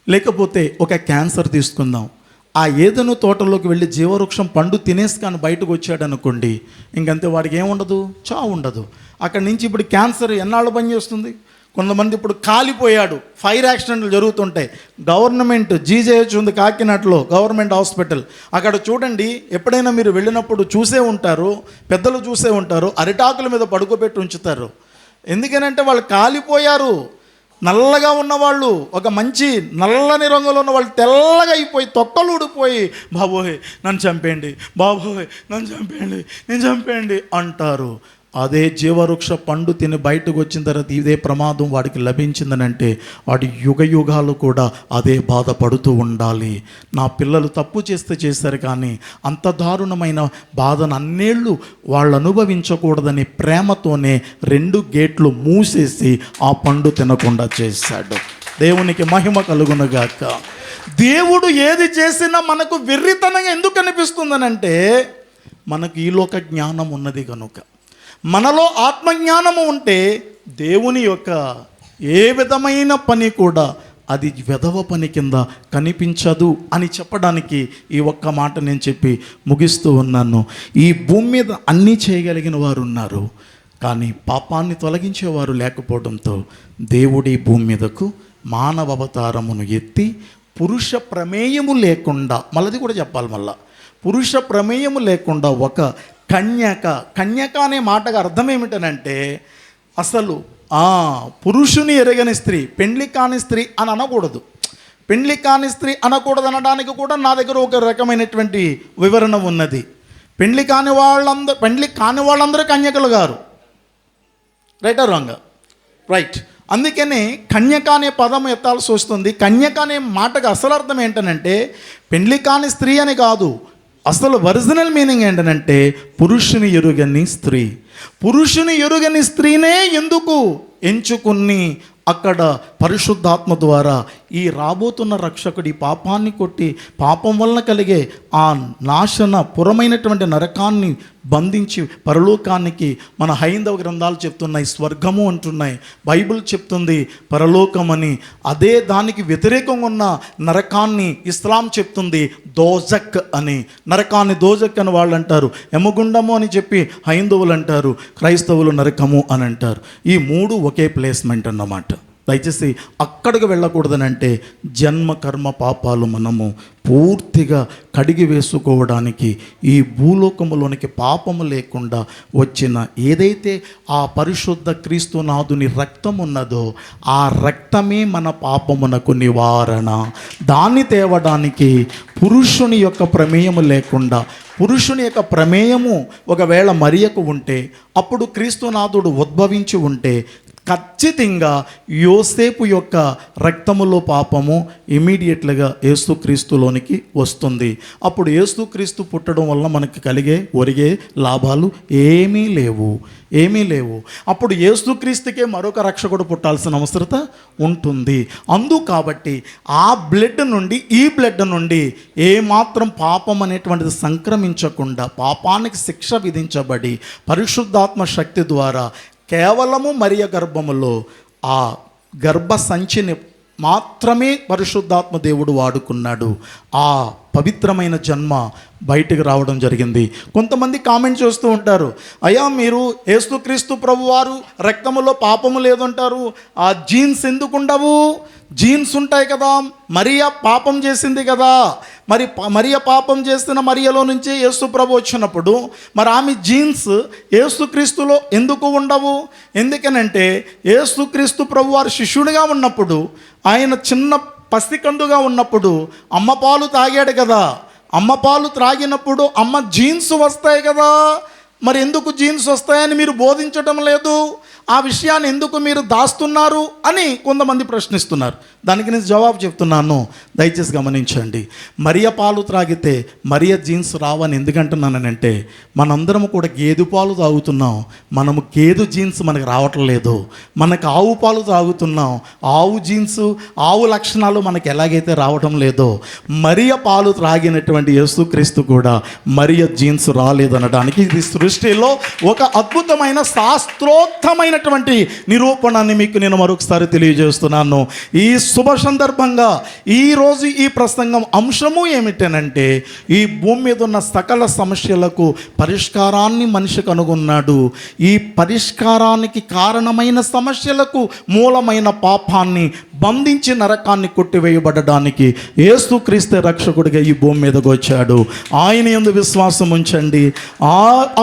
లేకపోతే ఒక క్యాన్సర్ తీసుకుందాం. ఆ ఏదైనా తోటలోకి వెళ్ళి జీవవృక్షం పండు తినేసి కానీ బయటకు వచ్చాడు అనుకోండి, ఇంకంతే, వాడికి ఏముండదు, చావు ఉండదు. అక్కడి నుంచి ఇప్పుడు క్యాన్సర్ ఎన్నాళ్ళు పనిచేస్తుంది? కొంతమంది ఇప్పుడు కాలిపోయాడు, ఫైర్ యాక్సిడెంట్లు జరుగుతుంటాయి. గవర్నమెంట్ జీజేహెచ్ ఉంది కాకినాడలో, గవర్నమెంట్ హాస్పిటల్. అక్కడ చూడండి, ఎప్పుడైనా మీరు వెళ్ళినప్పుడు చూసే ఉంటారు, పెద్దలు చూసే ఉంటారు, అరిటాకుల మీద పడుకోబెట్టి ఉంచుతారు. ఎందుకనంటే వాళ్ళు కాలిపోయారు. నల్లగా ఉన్నవాళ్ళు, ఒక మంచి నల్లని రంగులో ఉన్న వాళ్ళు తెల్లగా అయిపోయి తొక్కలు ఊడిపోయి, బాబోయ్ నన్ను చంపేయండి, బాబోయ్ నన్ను చంపేయండి, నేను చంపేయండి అంటారు. అదే జీవవృక్ష పండు తిని బయటకు వచ్చిన తర్వాత ఇదే ప్రమాదం వాడికి లభించిందనంటే వాడి యుగాలు కూడా అదే బాధపడుతూ ఉండాలి. నా పిల్లలు తప్పు చేశారు కానీ అంత దారుణమైన బాధను అన్నేళ్ళు వాళ్ళు అనుభవించకూడదని ప్రేమతోనే 2 గేట్లు మూసేసి ఆ పండు తినకుండా చేశాడు. దేవునికి మహిమ కలుగునుగాక. దేవుడు ఏది చేసినా మనకు వెర్రితనంగా ఎందుకు అనిపిస్తుందనంటే మనకు ఈలోక జ్ఞానం ఉన్నది కనుక. మనలో ఆత్మజ్ఞానము ఉంటే దేవుని యొక్క ఏ విధమైన పని కూడా అది వెధవ పని కింద కనిపించదు అని చెప్పడానికి ఈ ఒక్క మాట నేను చెప్పి ముగిస్తూ ఉన్నాను. ఈ భూమి మీద అన్నీ చేయగలిగిన వారు ఉన్నారు, కానీ పాపాన్ని తొలగించేవారు లేకపోవడంతో దేవుడి భూమి మీదకు మానవ అవతారమును ఎత్తి పురుష ప్రమేయము లేకుండా, మళ్ళీ కూడా చెప్పాలి, పురుష ప్రమేయము లేకుండా ఒక కన్యక అనే మాటకు అర్థం ఏమిటనంటే అసలు పురుషుని ఎరగని స్త్రీ, పెండ్లి కాని స్త్రీ అని అనకూడదు. పెండ్లి కాని స్త్రీ అనకూడదు అనడానికి కూడా నా దగ్గర ఒక రకమైనటువంటి వివరణ ఉన్నది. పెండ్లి కాని వాళ్ళందరూ కన్యకలు గారు. Right are wrong? రైట్. అందుకనే కన్యక అనే పదం ఎత్తాల్సి వస్తుంది. కన్యక అనే మాటకు అసలు అర్థం ఏంటనంటే పెండ్లి కాని స్త్రీ అని కాదు. అసలు ఒరిజినల్ మీనింగ్ ఏంటనంటే పురుషుని ఎరుగని స్త్రీ. పురుషుని ఎరుగని స్త్రీనే ఎందుకు ఎంచుకుని అక్కడ పరిశుద్ధాత్మ ద్వారా ఈ రాబోతున్న రక్షకుడు ఈ పాపాన్ని కొట్టి పాపం వలన కలిగే ఆ నాశన పురమైనటువంటి నరకాన్ని బంధించి పరలోకానికి మన హైందవ గ్రంథాలు చెప్తున్నాయి, స్వర్గము అంటున్నాయి, బైబిల్ చెప్తుంది పరలోకమని. అదే దానికి వ్యతిరేకంగా ఉన్న నరకాన్ని ఇస్లాం చెప్తుంది దోజక్ అని. నరకాన్ని దోజక్ అని వాళ్ళు అంటారు, యమగుండము అని చెప్పి హైందవులు అంటారు, క్రైస్తవులు నరకము అని అంటారు. ఈ మూడు ఒకే ప్లేస్మెంట్ అన్నమాట. దయచేసి అక్కడికి వెళ్ళకూడదని అంటే జన్మ కర్మ పాపాలు మనము పూర్తిగా కడిగి వేసుకోవడానికి ఈ భూలోకములోనికి పాపము లేకుండా వచ్చిన ఏదైతే ఆ పరిశుద్ధ క్రీస్తునాథుని రక్తం ఉన్నదో ఆ రక్తమే మన పాపమునకు నివారణ. దాన్ని తేవడానికి పురుషుని యొక్క ప్రమేయము లేకుండా, పురుషుని యొక్క ప్రమేయము ఒకవేళ మరియకు ఉంటే, అప్పుడు క్రీస్తునాథుడు ఉద్భవించి ఉంటే ఖచ్చితంగా యోసేపు యొక్క రక్తములో పాపము ఇమీడియట్లుగా యేసుక్రీస్తులోనికి వస్తుంది. అప్పుడు యేసుక్రీస్తు పుట్టడం వల్ల మనకి ఒరిగే లాభాలు ఏమీ లేవు. అప్పుడు యేసుక్రీస్తుకే మరొక రక్షకుడు పుట్టాల్సిన అవసరత ఉంటుంది. కాబట్టి ఆ బ్లడ్ నుండి ఈ బ్లడ్ నుండి ఏమాత్రం పాపం అనేటువంటిది సంక్రమించకుండా పాపానికి శిక్ష విధించబడి పరిశుద్ధాత్మ శక్తి ద్వారా కేవలము మరియ గర్భములో ఆ గర్భ సంచిని మాత్రమే పరిశుద్ధాత్మ దేవుడు వాడుకున్నాడు. ఆ పవిత్రమైన జన్మ బయటికి రావడం జరిగింది. కొంతమంది కామెంట్ చేస్తూ ఉంటారు, అయ్యా మీరు యేసుక్రీస్తు ప్రభువారు రక్తములో పాపము లేదంటారు, ఆ జీన్స్ ఎందుకు ఉండవు? జీన్స్ ఉంటాయి కదా, మరియ పాపం చేసింది కదా, మరి మరియ పాపం చేసిన మరియలో నుంచి యేసు ప్రభు వచ్చినప్పుడు మరి ఆమె జీన్స్ యేసుక్రీస్తులో ఎందుకు ఉండవు? ఎందుకనంటే యేసుక్రీస్తు ప్రభు వారు శిష్యుడిగా ఉన్నప్పుడు, ఆయన చిన్న పసికందుగా ఉన్నప్పుడు అమ్మ పాలు తాగాడు కదా, అమ్మ పాలు త్రాగినప్పుడు అమ్మ జీన్స్ వస్తాయి కదా, మరి ఎందుకు జీన్స్ వస్తాయని మీరు బోధించడం లేదు? ఆ విషయాన్ని ఎందుకు మీరు దాస్తున్నారు అని కొంతమంది ప్రశ్నిస్తున్నారు. దానికి నేను జవాబు చెప్తున్నాను, దయచేసి గమనించండి. మరియ పాలు త్రాగితే మరియ జీన్స్ రావని ఎందుకంటున్నానంటే, మనందరం కూడా గేదె పాలు తాగుతున్నాం, మనము గేదె జీన్స్ మనకు రావటం లేదు. మనకు ఆవు పాలు తాగుతున్నాం, ఆవు జీన్స్ ఆవు లక్షణాలు మనకు ఎలాగైతే రావటం లేదో, మరియ పాలు త్రాగినటువంటి యేసుక్రీస్తు కూడా మరియ జీన్స్ రాలేదనడానికి ఇది సృష్టిలో ఒక అద్భుతమైన శాస్త్రోక్తమైనటువంటి నిరూపణాన్ని మీకు నేను మరొకసారి తెలియజేస్తున్నాను. ఈ శుభ సందర్భంగా ఈరోజు ఈ ప్రసంగం అంశము ఏమిటనంటే, ఈ భూమి మీద ఉన్న సకల సమస్యలకు పరిష్కారాన్ని మనిషి కనుగొన్నాడు. ఈ పరిష్కారానికి కారణమైన సమస్యలకు మూలమైన పాపాన్ని బంధించి నరకాన్ని కొట్టివేయబడడానికి యేసుక్రీస్తు రక్షకుడిగా ఈ భూమి మీదకి వచ్చాడు. ఆయన యందు విశ్వాసం ఉంచండి,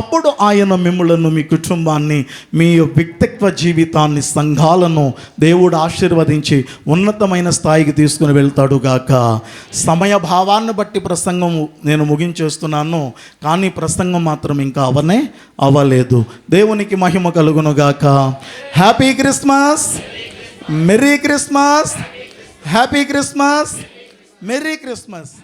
అప్పుడు ఆయన మిమ్ములను, మీ కుటుంబాన్ని, మీ వ్యక్తిత్వ జీవితాన్ని, సంఘాలను దేవుడు ఆశీర్వదించి ఉన్నతమైన స్థాయికి తీసుకుని వెళ్తాడు గాక. సమయభావాన్ని బట్టి ప్రసంగం నేను ముగించేస్తున్నాను, కానీ ప్రసంగం మాత్రం ఇంకా అవ్వలేదు. దేవునికి మహిమ కలుగును గాక. Happy Christmas, merry Christmas, happy Christmas, merry Christmas.